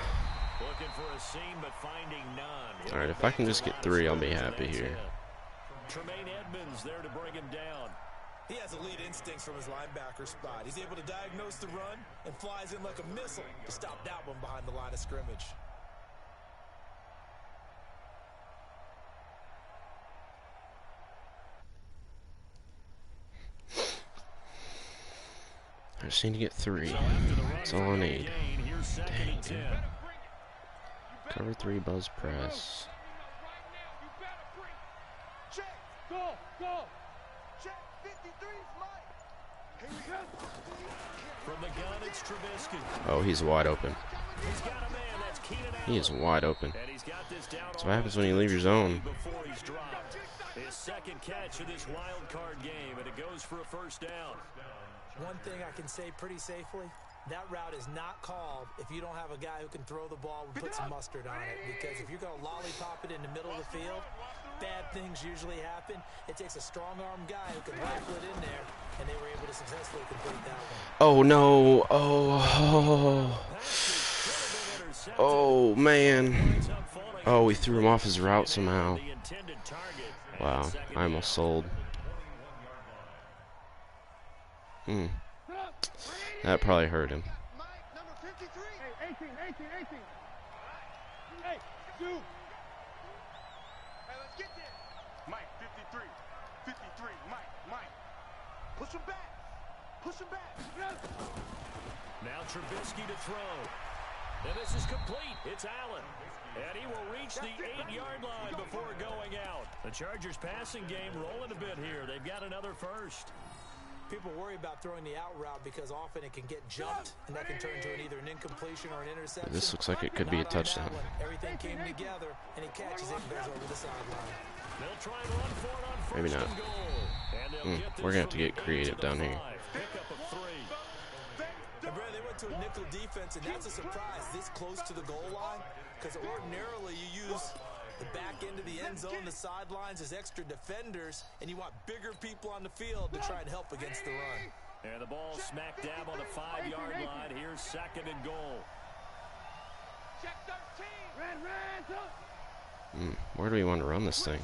Speaker 3: Looking for a seam, but finding none.
Speaker 2: Alright, if I can just get 3, I'll be happy here.
Speaker 3: Tremaine Edmonds there to bring him down.
Speaker 4: He has elite instincts from his linebacker spot. He's able to diagnose the run and flies in like a missile to stop that one behind the line of scrimmage.
Speaker 2: I just need to get 3. That's all I need. Dang, dude. Cover 3 buzz press.
Speaker 3: From the gun, it's Trubisky.
Speaker 2: Oh, he's wide open.
Speaker 3: He's got a man, that's Keenan Allen.
Speaker 2: He is wide open.
Speaker 3: And he's got this down.
Speaker 2: That's what happens when you leave your zone.
Speaker 3: Before he's dropped. His second catch of this wild card game, and it goes for a first down.
Speaker 4: One thing I can say pretty safely, that route is not called if you don't have a guy who can throw the ball and put some mustard on it. Because if you're going to lollipop it in the middle of the field, bad things usually happen. It takes a strong-armed guy who can rifle it in there, and they were able to successfully complete that one.
Speaker 2: Oh, no. Oh, man. Oh, we threw him off his route somehow. Wow, I almost sold. That probably hurt him.
Speaker 5: Mike, 53, 53, Mike. Push him back. Push him back.
Speaker 3: Now Trubisky to throw. And this is complete. It's Allen. And he will reach the 8-yard line before going out. The Chargers passing game rolling a bit here. They've got another first.
Speaker 4: People worry about throwing the out route because often it can get jumped, and that can turn into either an incompletion or an interception.
Speaker 2: This looks like it could be a touchdown.
Speaker 4: Everything came together, and he catches it and goes over the sideline.
Speaker 3: They'll try and run for it on first
Speaker 2: Maybe not.
Speaker 3: and goal. And they'll get this
Speaker 2: We're going to have to
Speaker 3: from
Speaker 2: get
Speaker 3: the 8
Speaker 2: creative
Speaker 3: to the
Speaker 2: down here.
Speaker 3: 5. Pickup of 3.
Speaker 4: And Brad, they went to a nickel defense, and that's a surprise this close to the goal line, because ordinarily you use the back end of the end zone, the sidelines as extra defenders, and you want bigger people on the field to try and help against the run.
Speaker 3: And the ball smack dab on the 5-yard line. Here's second and goal.
Speaker 5: Check 13.
Speaker 2: Where do we want to run this thing?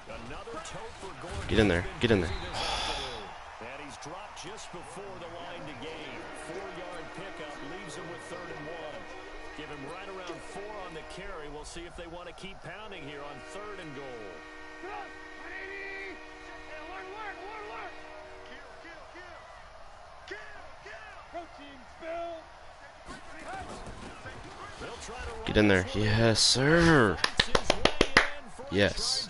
Speaker 3: Another tote for Gordon.
Speaker 2: Get in there. Get in there.
Speaker 3: And he's dropped just before the line to gain. 4-yard pickup leaves him with 3rd and 1. Give him right around 4 on the carry. We'll see if they want to keep pounding here on 3rd and goal.
Speaker 2: Get in there. Yes, sir. Yes.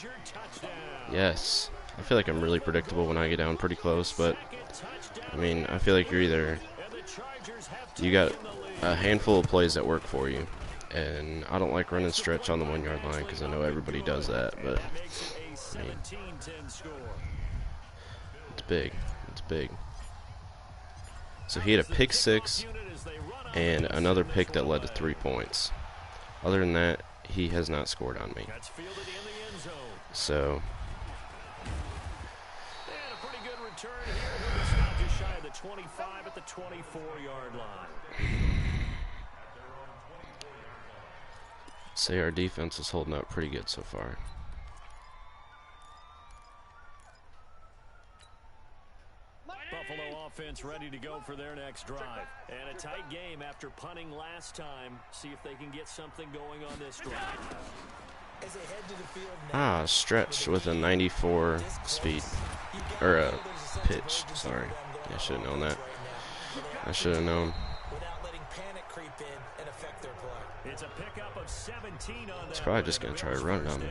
Speaker 2: Yes. I feel like I'm really predictable when I get down pretty close, but I mean, I feel like you got a handful of plays that work for you, and I don't like running stretch on the 1-yard line because I know everybody does that, but I mean, it's big. It's big. So he had a pick 6 and another pick that led to 3 points. Other than that, he has not scored on me. So
Speaker 3: a pretty good return here. It's not just shy of the 25 at the 24-yard line.
Speaker 2: say our defense is holding up pretty good so far.
Speaker 3: Buffalo offense ready to go for their next drive. And a tight game after punting last time. See if they can get something going on this drive.
Speaker 4: As they head to the field now,
Speaker 2: Stretch with a 94 speed. Or a pitch, sorry. I should have known that. I should have known.
Speaker 4: without letting panic creep in and affect their play.
Speaker 3: It's a pickup of 17 on that.
Speaker 2: He's probably just going to try to run it on me.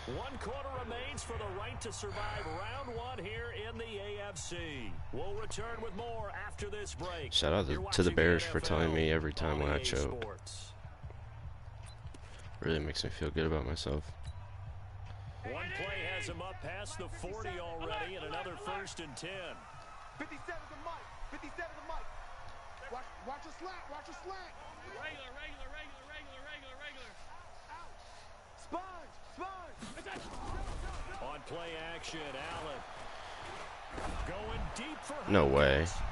Speaker 3: 1 quarter remains for the right to survive round 1 here in the AFC. We'll return with more after this break.
Speaker 2: Shout out to the Bears for telling me every time when I choke. Really makes me feel good about myself.
Speaker 3: One play has him up past the 40 already, and another 1st and 10.
Speaker 5: 57 to Mike. 57 to Mike. Watch a slant. Watch a slant. Regular. Sponge.
Speaker 3: On play action, Allen. Going deep for
Speaker 2: No way.
Speaker 3: Hopkins.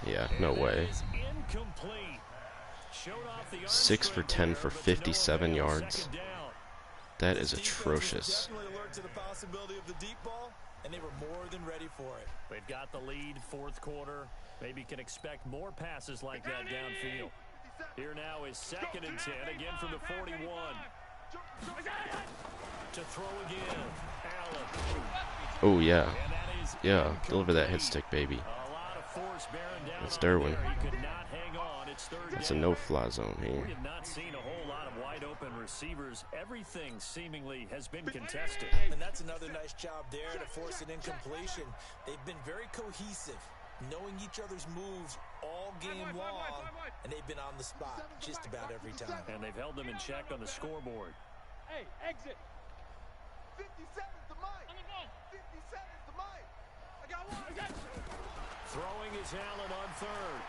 Speaker 2: Yeah, no
Speaker 3: And that
Speaker 2: way.
Speaker 3: is incomplete. showed off the arm
Speaker 2: 6 for
Speaker 3: strength
Speaker 2: 10
Speaker 3: there,
Speaker 2: for
Speaker 3: but to no
Speaker 2: 57
Speaker 3: avail.
Speaker 2: yards.
Speaker 3: Second down.
Speaker 2: That is
Speaker 4: This defense was
Speaker 2: atrocious.
Speaker 4: definitely alert to the possibility of the deep ball, and they were more than ready for it.
Speaker 3: They've got the lead, fourth quarter. Maybe can expect more passes like that downfield. Here now is 2nd and 10, again from the 41. To throw again, Allen.
Speaker 2: Oh, yeah.
Speaker 3: And that is
Speaker 2: Yeah, deliver that hit
Speaker 3: incomplete.
Speaker 2: stick, baby.
Speaker 3: A lot of force bearing down
Speaker 2: That's
Speaker 3: on
Speaker 2: Derwin.
Speaker 3: there. He could not hang on. It's third
Speaker 2: It's a
Speaker 3: down.
Speaker 2: no-fly zone
Speaker 3: We
Speaker 2: here.
Speaker 3: have not seen a whole lot of wide-open receivers. Everything seemingly has been contested.
Speaker 4: And that's another nice job there to force an incompletion. They've been very cohesive, knowing each other's moves all game long, and they've been on the spot just about every time.
Speaker 3: And they've held them in check on the scoreboard.
Speaker 5: Hey, exit. 57's the mic. 57's the mic. I got one. I got you.
Speaker 3: Throwing is Allen on third.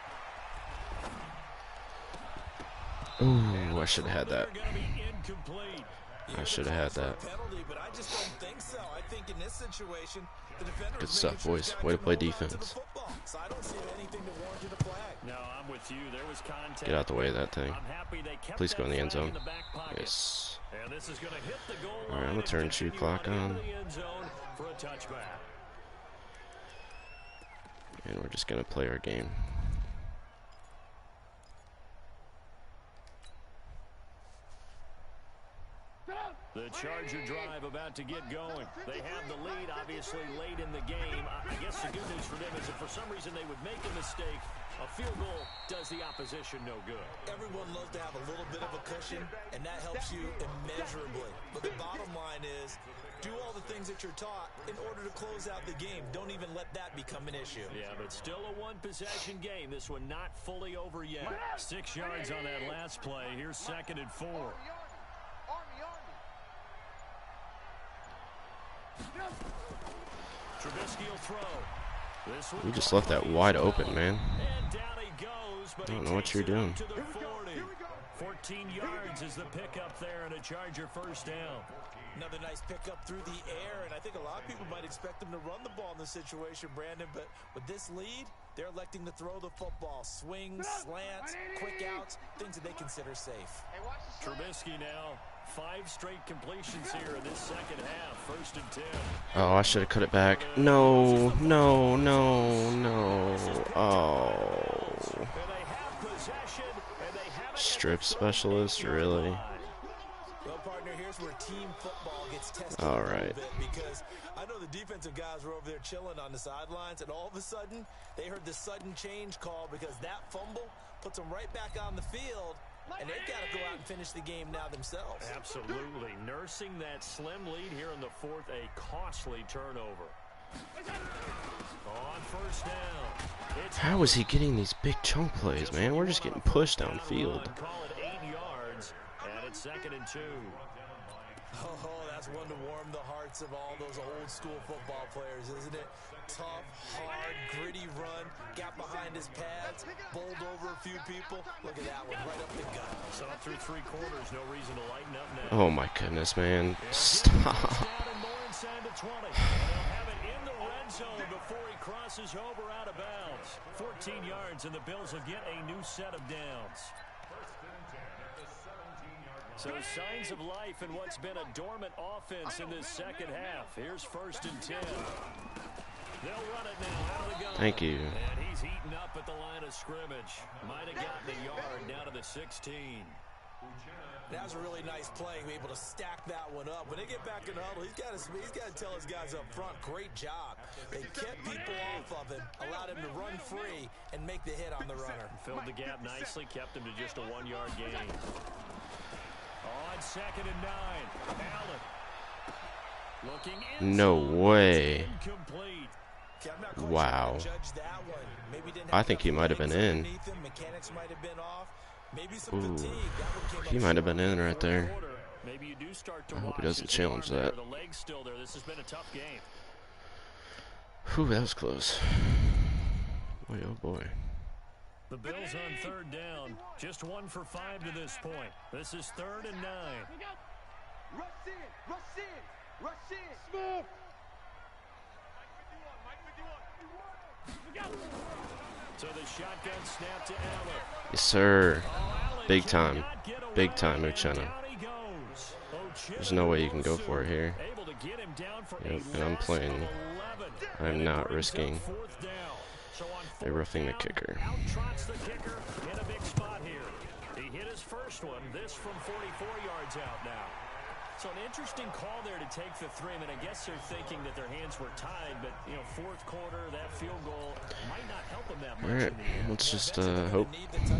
Speaker 2: Ooh, I should have had that.
Speaker 3: They're going to be incomplete.
Speaker 2: I should have had that.
Speaker 4: Penalty, but I just don't think so. I think in this situation, the defender
Speaker 2: Good
Speaker 4: was
Speaker 2: stuff,
Speaker 4: making sure
Speaker 2: boys.
Speaker 4: his guy
Speaker 2: Way to
Speaker 4: couldn't
Speaker 2: play
Speaker 4: hold on to the
Speaker 2: defense.
Speaker 4: football. So I don't see anything to warrant a flag.
Speaker 3: No, I'm with you. There was contact.
Speaker 2: Get out the way of that thing.
Speaker 3: I'm happy they kept
Speaker 2: Please go in the
Speaker 3: that
Speaker 2: end
Speaker 3: flag
Speaker 2: zone.
Speaker 3: in the back pocket.
Speaker 2: Yes.
Speaker 3: And this is going to hit the goal
Speaker 2: All right,
Speaker 3: line
Speaker 2: I'm gonna
Speaker 3: and
Speaker 2: turn shoot
Speaker 3: continue
Speaker 2: clock
Speaker 3: into
Speaker 2: on.
Speaker 3: the end zone for a touchback.
Speaker 2: And we're just going to play our game.
Speaker 3: The Charger drive about to get going. They have the lead, obviously, late in the game. I guess the good news for them is if for some reason they would make a mistake, a field goal does the opposition no good.
Speaker 4: Everyone loves to have a little bit of a cushion, and that helps you immeasurably. But the bottom line is, do all the things that you're taught in order to close out the game. Don't even let that become an issue.
Speaker 3: Yeah, but still a one-possession game. This one not fully over yet. 6 yards on that last play. Here's 2nd and 4.
Speaker 5: Army.
Speaker 3: Trubisky will throw. This one
Speaker 2: We just left that wide open, man.
Speaker 3: And down he goes, but
Speaker 2: I don't
Speaker 3: he
Speaker 2: know what
Speaker 3: takes
Speaker 2: you're
Speaker 3: it
Speaker 2: doing.
Speaker 3: up to the 40. 14 yards is the pickup there and a Charger first down.
Speaker 4: Another nice pickup through the air, and I think a lot of people might expect them to run the ball in this situation, Brandon, but with this lead, they're electing to throw the football. Swings, slants, quick outs, things that they consider safe.
Speaker 3: Trubisky now, 5 straight completions here in this second half. 1st and 10.
Speaker 2: Oh, I should have cut it back. No, no, no, no. Oh.
Speaker 3: And they have possession, and they have it
Speaker 2: Strip specialist, really?
Speaker 4: Well, partner, here's where team football gets tested
Speaker 2: All
Speaker 4: a little
Speaker 2: right.
Speaker 4: bit, because I know the defensive guys were over there chilling on the sidelines, and all of a sudden, they heard the sudden change call because that fumble puts them right back on the field, and they've got to go out and finish the game now themselves.
Speaker 3: Absolutely. Nursing that slim lead here in the 4th, a costly turnover. On 1st down. It's
Speaker 2: How is he getting these big chunk plays, man? We're just getting pushed downfield.
Speaker 3: Call it 8 yards, and it's 2nd and 2.
Speaker 4: Oh, that's one to warm the hearts of all those old school football players, isn't it? Tough, hard, gritty run, got behind his pads, bowled over a few people. Look at that one, right up the gut.
Speaker 3: So up through 3 quarters, no reason to lighten up now.
Speaker 2: Oh my goodness, man. Stop.
Speaker 3: Down and more inside the 20. And they'll have it in the red zone before he crosses over out of bounds. 14 yards, and the Bills will get a new set of downs. So signs of life in what's been a dormant offense in this second half. Here's 1st and 10. They'll run it now out of the gun.
Speaker 2: Thank you.
Speaker 3: And he's heating up at the line of scrimmage. Might have gotten a yard down to the 16.
Speaker 4: That was a really nice play, able to stack that one up. When they get back in the huddle, he's got to tell his guys up front, great job. They kept people off of him, allowed him to run free, and make the hit on the runner.
Speaker 3: Filled the gap nicely, kept him to just a 1-yard gain. On 2nd and 9, Allen. Looking in.
Speaker 2: No way.
Speaker 3: Incomplete.
Speaker 4: Okay, I'm not quite
Speaker 2: Wow.
Speaker 4: sure how to judge that one. Maybe didn't
Speaker 2: I
Speaker 4: have
Speaker 2: think he
Speaker 4: enough
Speaker 2: might have been
Speaker 4: legs
Speaker 2: in.
Speaker 4: underneath him. Mechanics might have been off. Maybe some
Speaker 2: Ooh.
Speaker 4: fatigue. That one came
Speaker 2: He
Speaker 4: up
Speaker 2: might have
Speaker 4: short.
Speaker 2: been in right there.
Speaker 3: Quarter, maybe you do start to
Speaker 2: I hope he
Speaker 3: watch
Speaker 2: doesn't
Speaker 3: as the arm
Speaker 2: challenge
Speaker 3: there,
Speaker 2: that.
Speaker 3: The leg's still there. This has been a tough game.
Speaker 2: Whew, that was close. Boy, oh boy.
Speaker 3: The Bills on 3rd down. Just 1 for 5 to this point. This is 3rd and 9.
Speaker 5: Rush in. Rush in. Rush in. Smooth. So
Speaker 3: So the shotgun snap to Allen.
Speaker 2: Yes, sir.
Speaker 3: Oh, Allen
Speaker 2: Big time. Big time, Uchenna. There's no way you can go for it here. Yep, and I'm playing. I'm not risking a roughing the kicker.
Speaker 3: In a big spot here. He hit his first one. This from 44 yards out now. So an interesting call there to take the three. I mean, I guess they're thinking that their hands were tied, but, you know, fourth quarter, that field goal might not help them that much.
Speaker 2: Alright, let's just hope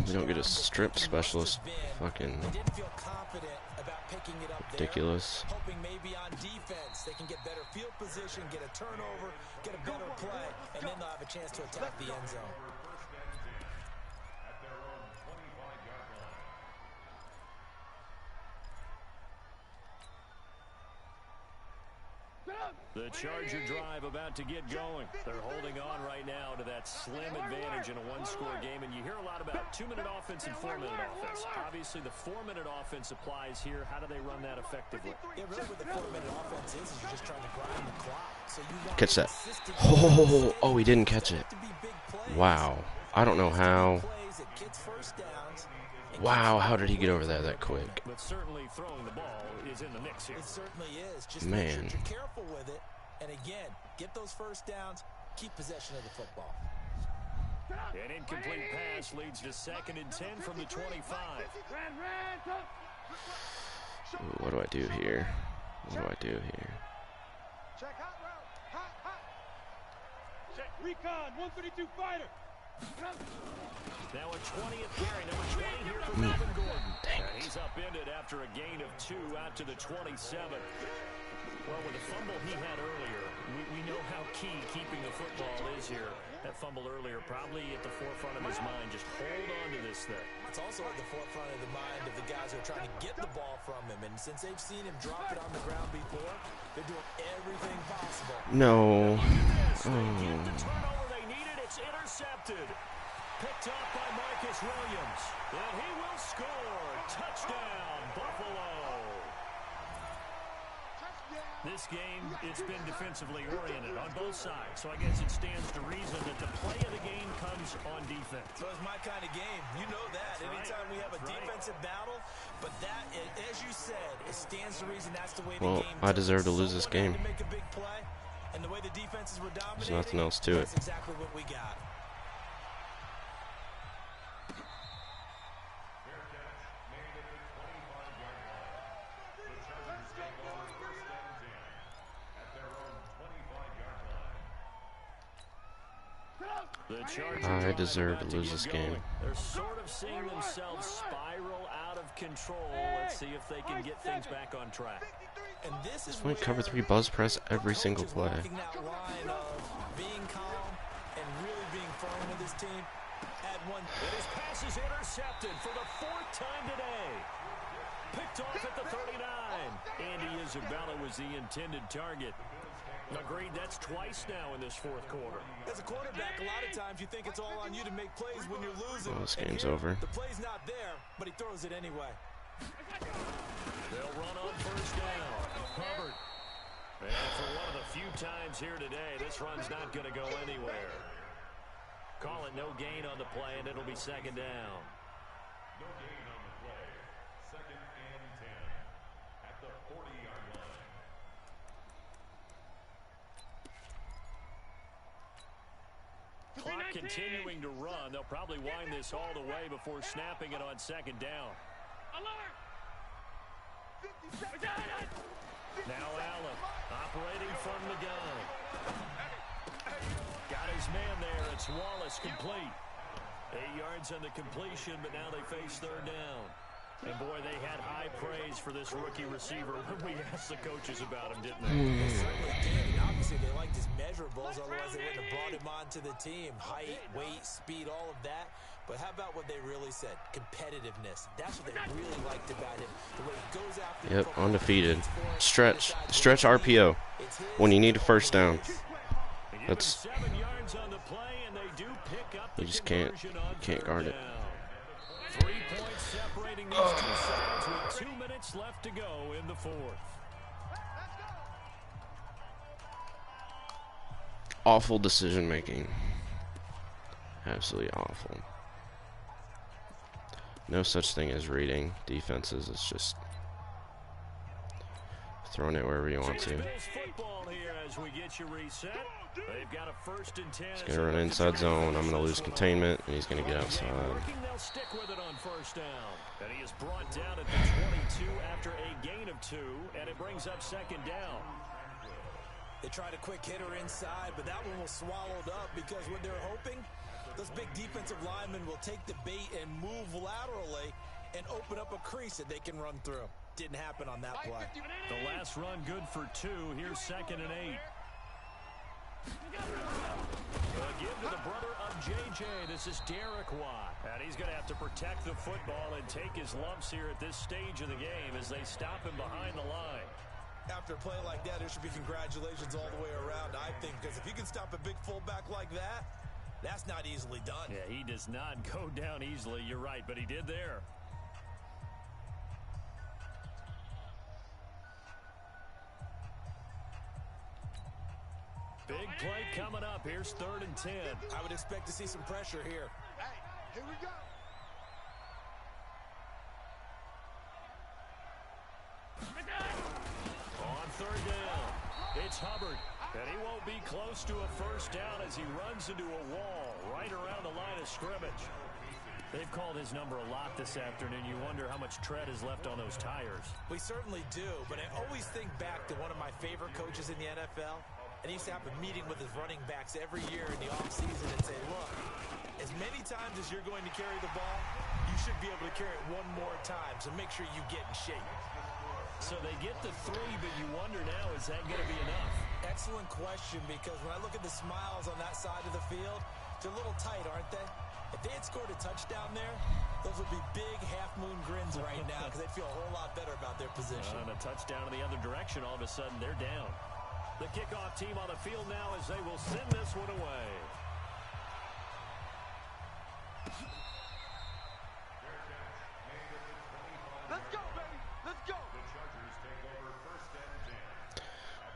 Speaker 2: we don't get a strip specialist. Fucking ridiculous.
Speaker 4: Hoping maybe on defense they can get better field position, get a turnover, get a better play, and then they'll have a chance to attack the end zone.
Speaker 3: The Charger drive about to get going. They're holding on right now to that slim advantage in a one-score game, and you hear a lot about 2-minute offense and 4-minute offense. Obviously, the 4-minute offense applies here. How do they run that effectively?
Speaker 4: Yeah, really what the 4-minute offense is you're just trying to grind the clock. So you want
Speaker 2: Catch that. Oh, he didn't catch it. Wow. I don't know how. Wow, how did he get over there that quick?
Speaker 3: But certainly throwing the ball is in the mix here.
Speaker 4: It certainly is. Just
Speaker 2: Man.
Speaker 4: make sure you're careful with it. And again, get those first downs, keep possession of the football.
Speaker 3: An incomplete pass leads to 2nd and 10 from the 25.
Speaker 2: Ooh, what do I do here? What do I do here?
Speaker 5: Check hot route. Hot, hot. Check recon, 132 fighter.
Speaker 3: Now a 20th carry, number 20 here for Melvin Gordon. And he's upended after a gain of 2 out to the 27. Well, with the fumble he had earlier, we know how key keeping the football is here. That fumble earlier probably at the forefront of his mind. Just hold on to this thing.
Speaker 4: It's also at the forefront of the mind of the guys who are trying to get the ball from him. And since they've seen him drop it on the ground before, they're doing everything possible.
Speaker 2: No.
Speaker 3: They get the turnover they needed. It's intercepted. Picked up by Marcus Williams. And he will score. Touchdown, Buffalo. This game, it's been defensively oriented on both sides. So I guess it stands to reason that the play of the game comes on defense.
Speaker 4: So it's my kind of game. You know that. Anytime we have a defensive battle, but that, as you said, it stands to reason that's the way the game
Speaker 2: I deserve to lose this game.
Speaker 4: to make a big play, and the way the defenses were dominating,
Speaker 2: There's nothing else to it.
Speaker 4: that's exactly what we got.
Speaker 2: I deserve to lose this game.
Speaker 3: They're sort of seeing themselves spiral out of control. Let's see if they can get things back on track.
Speaker 4: And this is
Speaker 2: Why cover 3 buzz press every single play?
Speaker 4: walking that line of being calm and really being firm with his team. At one,
Speaker 3: His pass is intercepted for the 4th time today. Picked off at the 39. Andy Isabella was the intended target. Agreed, that's twice now in this 4th quarter.
Speaker 4: as a quarterback, a lot of times you think it's all on you to make plays when you're losing.
Speaker 2: Well, this
Speaker 4: And
Speaker 2: game's
Speaker 4: here,
Speaker 2: over.
Speaker 4: The play's not there, but he throws it anyway.
Speaker 3: They'll run on 1st down. Hubbard. And for one of the few times here today, this run's not going to go anywhere. Call it no gain on the play, and it'll be 2nd down.
Speaker 6: No gain on the play. 2nd and 10 at the 40-yard line.
Speaker 3: Clock continuing to run. They'll probably wind this all the way before snapping it on 2nd down. Now Allen operating from the gun. Got his man there. It's Wallace complete. 8 yards on the completion, but now they face 3rd down. And boy, they had high praise for this rookie receiver when we asked the coaches about him, didn't they?
Speaker 4: They certainly did. Obviously, they liked his measurables, otherwise they wouldn't have brought him onto the team. Height, weight, speed, all of that. But how about what they really said? Competitiveness. That's what they really liked about him. The way he goes after
Speaker 2: Yep,
Speaker 4: the football,
Speaker 2: undefeated.
Speaker 4: fights for it,
Speaker 2: Stretch
Speaker 4: decides when
Speaker 2: RPO
Speaker 4: it's his,
Speaker 2: when you need a first down.
Speaker 3: They give
Speaker 2: That's
Speaker 3: him 7 yards on the play, and they do pick up the
Speaker 2: you just can't
Speaker 3: conversion on
Speaker 2: can't
Speaker 3: 3rd
Speaker 2: guard it.
Speaker 3: down. 3 points separating these two sides with 2 minutes left to go in the 4th.
Speaker 2: awful decision making. Absolutely awful. No such thing as reading defenses. It's just throwing it wherever you want to. He's going to run inside zone. I'm going to lose containment, and he's going to get outside.
Speaker 3: They'll stick with it on first down. And he is brought down at the 22 after a gain of 2, and it brings up second down.
Speaker 4: They tried a quick hitter inside, but that one was swallowed up because what they're hoping, those big defensive linemen will take the bait and move laterally and open up a crease that they can run through. Didn't happen on that play.
Speaker 3: The last run good for 2. Here's 2nd and 8. Give to the brother of JJ. This is Derek Watt. And he's going to have to protect the football and take his lumps here at this stage of the game as they stop him behind the line.
Speaker 4: After a play like that, there should be congratulations all the way around, I think, because if you can stop a big fullback like that, that's not easily done.
Speaker 3: Yeah, he does not go down easily. You're right, but he did there. Big play coming up. Here's 3rd and 10.
Speaker 4: I would expect to see some pressure here.
Speaker 5: Hey, here we go.
Speaker 3: On 3rd down, it's Hubbard. And he won't be close to a first down as he runs into a wall right around the line of scrimmage. They've called his number a lot this afternoon. You wonder how much tread is left on those tires.
Speaker 4: We certainly do, but I always think back to one of my favorite coaches in the NFL. And he used to have a meeting with his running backs every year in the offseason and say, look, as many times as you're going to carry the ball, you should be able to carry it one more time, so make sure you get in shape.
Speaker 3: So they get the 3, but you wonder now, is that going to be enough?
Speaker 4: Excellent question, because when I look at the smiles on that side of the field, they're a little tight, aren't they? If they had scored a touchdown there, those would be big half-moon grins right now because they'd feel a whole lot better about their position.
Speaker 3: And a touchdown in the other direction, all of a sudden they're down. The kickoff team on the field now as they will send this one away.
Speaker 5: Let's go, baby. Let's go.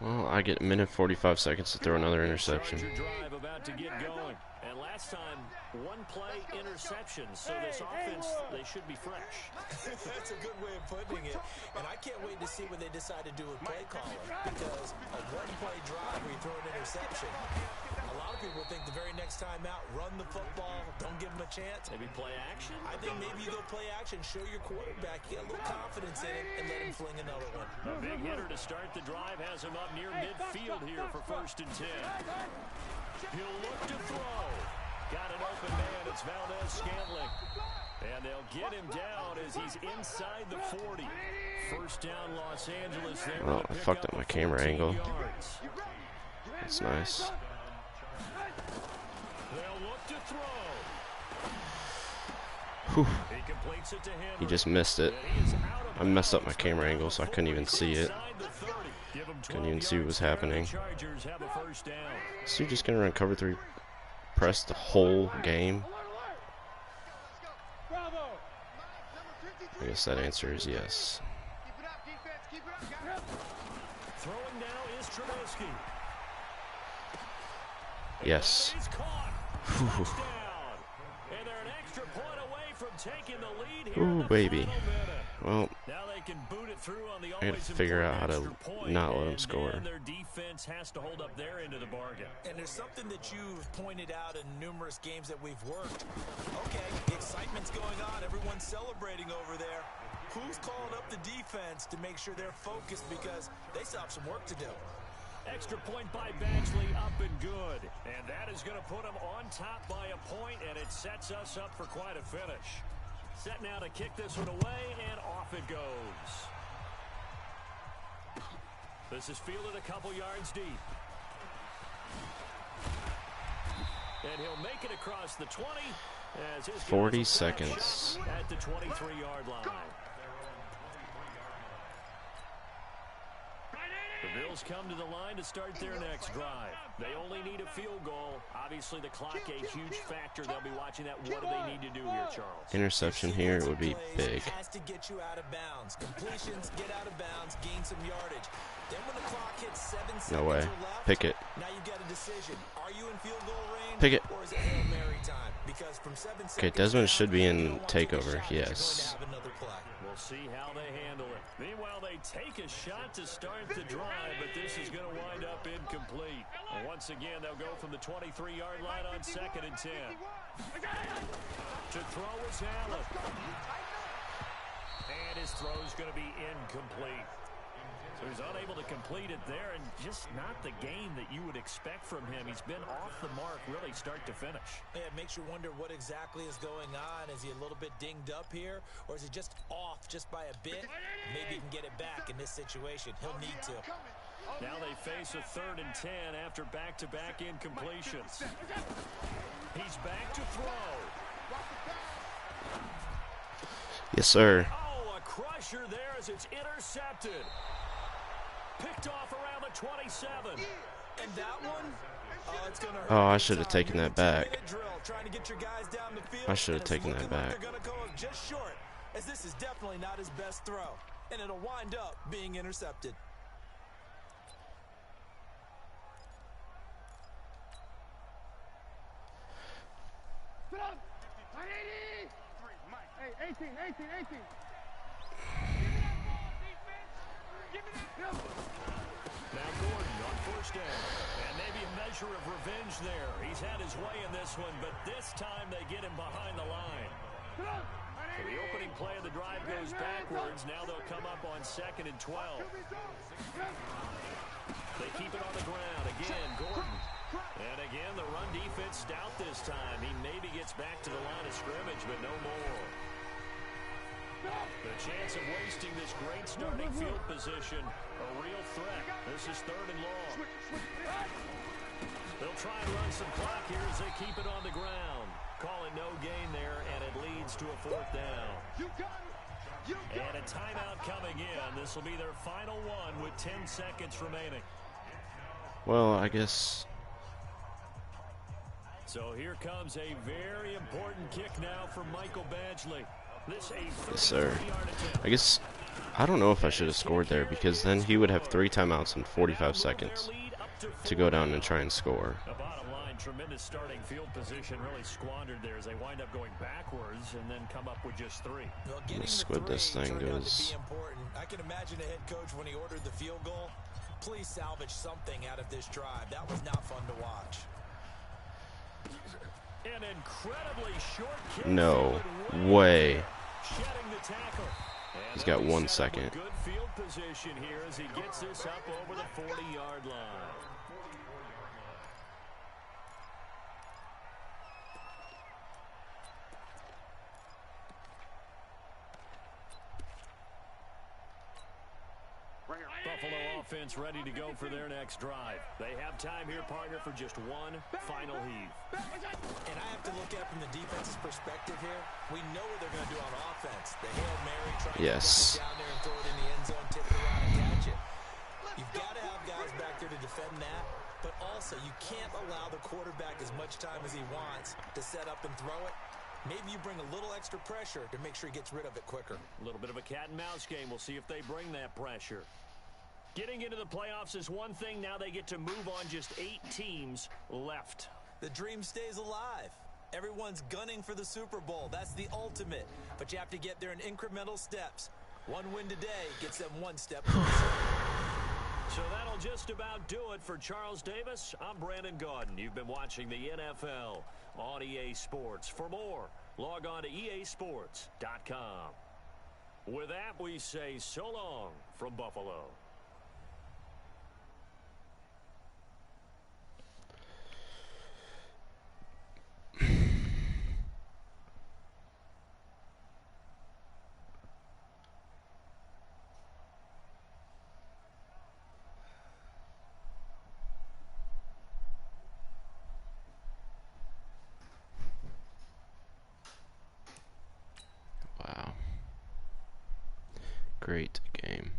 Speaker 2: Well, I get a minute 45 seconds to throw another interception.
Speaker 3: Charger drive about to get going. And last time, 1 play interception. So this offense, they should be fresh.
Speaker 4: That's a good way of putting it. And I can't wait to see what they decide to do with play calling. Because a 1-play drive where you throw an interception, a lot of people think the very next time out, run the football, don't give them a chance.
Speaker 3: Maybe play action?
Speaker 4: I think maybe they'll play action, show your quarterback, get a little confidence in it, and let him fling another one.
Speaker 3: A big hitter to start the drive has him up near midfield here for 1st and 10. He'll look to throw. Got an open man. It's Valdez-Scantling. And they'll get him down as he's inside the 40. First down, Los Angeles.
Speaker 2: Well, I fucked up my camera angle. That's nice.
Speaker 3: They'll look to throw.
Speaker 2: Whew.
Speaker 3: He completes it to him.
Speaker 2: He just missed it. I messed up my camera angle, so I couldn't even see it. Couldn't even see what was happening. Is he just gonna run cover 3 press the whole game? I guess that answer is yes.
Speaker 3: Throwing now is Trubisky.
Speaker 2: Yes.
Speaker 3: Whew. And they're an extra point away from taking the lead here.
Speaker 2: Ooh, baby. Well,
Speaker 3: now they can boot it through on the
Speaker 2: I gotta figure out how to not let them score.
Speaker 3: Their defense has to hold up their end of the bargain.
Speaker 4: And there's something that you've pointed out in numerous games that we've worked. Okay, the excitement's going on. Everyone's celebrating over there. Who's calling up the defense to make sure they're focused because they still have some work to do?
Speaker 3: Extra point by Badgley, up and good. And that is going to put them on top by a point, and it sets us up for quite a finish. Set now to kick this one away, and off it goes. This is fielded a couple yards deep. And he'll make it across the 20. As his
Speaker 2: 40 seconds.
Speaker 3: At the 23-yard line. The Bills come to the line to start their next drive. They only need a field goal. Obviously, the clock a huge factor. They'll be watching that. What do they need to do here, Charles?
Speaker 2: Interception here would be big.
Speaker 4: Has to get you out of bounds. Completions, get out of bounds, gain some yardage. Then when the clock hits 7 seconds
Speaker 2: No way.
Speaker 4: or left,
Speaker 2: Pick it.
Speaker 4: now you've got a decision. Are you in field goal range?
Speaker 2: Pick it.
Speaker 4: Or is it Hail Mary time? Because from 7
Speaker 2: Okay,
Speaker 4: seconds
Speaker 2: Desmond
Speaker 4: down,
Speaker 2: should be
Speaker 4: you
Speaker 2: in
Speaker 4: don't want to take a
Speaker 2: takeover.
Speaker 4: shot that you're going to
Speaker 2: Yes.
Speaker 4: have another play.
Speaker 3: We'll see how they handle it. Meanwhile, they take a shot to start the drive, but this is going to wind up incomplete. And once again, they'll go from the 23-yard line on 2nd and 10. To throw is Allen. And his throw is going to be incomplete. So he's unable to complete it there, and just not the game that you would expect from him. He's been off the mark really start to finish.
Speaker 4: Yeah, it makes you wonder what exactly is going on. Is he a little bit dinged up here, or is he just off just by a bit? Maybe he can get it back in this situation. He'll need to.
Speaker 3: Now they face a 3rd and 10 after back-to-back incompletions. He's back to throw.
Speaker 2: Yes, sir.
Speaker 3: Oh, a crusher there as it's intercepted. Picked off around the 27.
Speaker 4: And that one, it's going to hurt.
Speaker 2: Oh, I should have taken that back.
Speaker 4: Trying to get your guys down the field.
Speaker 2: I should have taken that back.
Speaker 4: They're going to go just short, as this is definitely not his best throw, and it'll wind up being intercepted.
Speaker 5: Hey, 18.
Speaker 3: Now Gordon on 1st down. And maybe a measure of revenge there. He's had his way in this one, but this time they get him behind the line. So the opening play of the drive goes backwards. Now they'll come up on 2nd and 12. They keep it on the ground. Again, Gordon. And again, the run defense stout this time. He maybe gets back to the line of scrimmage, but no more. The chance of wasting this great starting field position, a real threat. This is 3rd and long. They'll try and run some clock here as they keep it on the ground. Calling no gain there, and it leads to a 4th down. And a timeout coming in. This will be their final one with 10 seconds remaining.
Speaker 2: Well, I guess.
Speaker 3: So here comes a very important kick now from Michael Badgley. This
Speaker 2: Yes, sir. I guess I don't know if I should have scored there, because then he would have 3 timeouts in 45 seconds to go down and try and score.
Speaker 3: The bottom line, tremendous starting field position, really squandered there as they wind up going backwards and then come up with just 3.
Speaker 4: Well,
Speaker 2: Let's squid this thing goes.
Speaker 4: I can imagine a head coach when he ordered the field goal. Please salvage something out of this drive. That was not fun to watch.
Speaker 3: An incredibly short kick.
Speaker 2: No way.
Speaker 3: Shedding the tackle.
Speaker 2: He's got 1 second.
Speaker 3: Good field position here as he gets this up over the 40-yard line. Buffalo offense ready to go for their next drive. They have time here, partner, for just one final heave.
Speaker 4: And I have to look at it from the defense's perspective here. We know what they're going to do on offense. The Hail Mary, trying to get it down there and throw it in the end zone, tip it around and catch it. You've got to have guys back there to defend that, but also you can't allow the quarterback as much time as he wants to set up and throw it. Maybe you bring a little extra pressure to make sure he gets rid of it quicker.
Speaker 3: A little bit of a cat and mouse game. We'll see if they bring that pressure. Getting into the playoffs is one thing. Now they get to move on. Just 8 teams left.
Speaker 4: The dream stays alive. Everyone's gunning for the Super Bowl. That's the ultimate. But you have to get there in incremental steps. One win today gets them one step closer.
Speaker 3: So that'll just about do it for Charles Davis. I'm Brandon Gaudin. You've been watching the NFL on EA Sports. For more, log on to easports.com. With that, we say so long from Buffalo.
Speaker 2: Wow. Great game.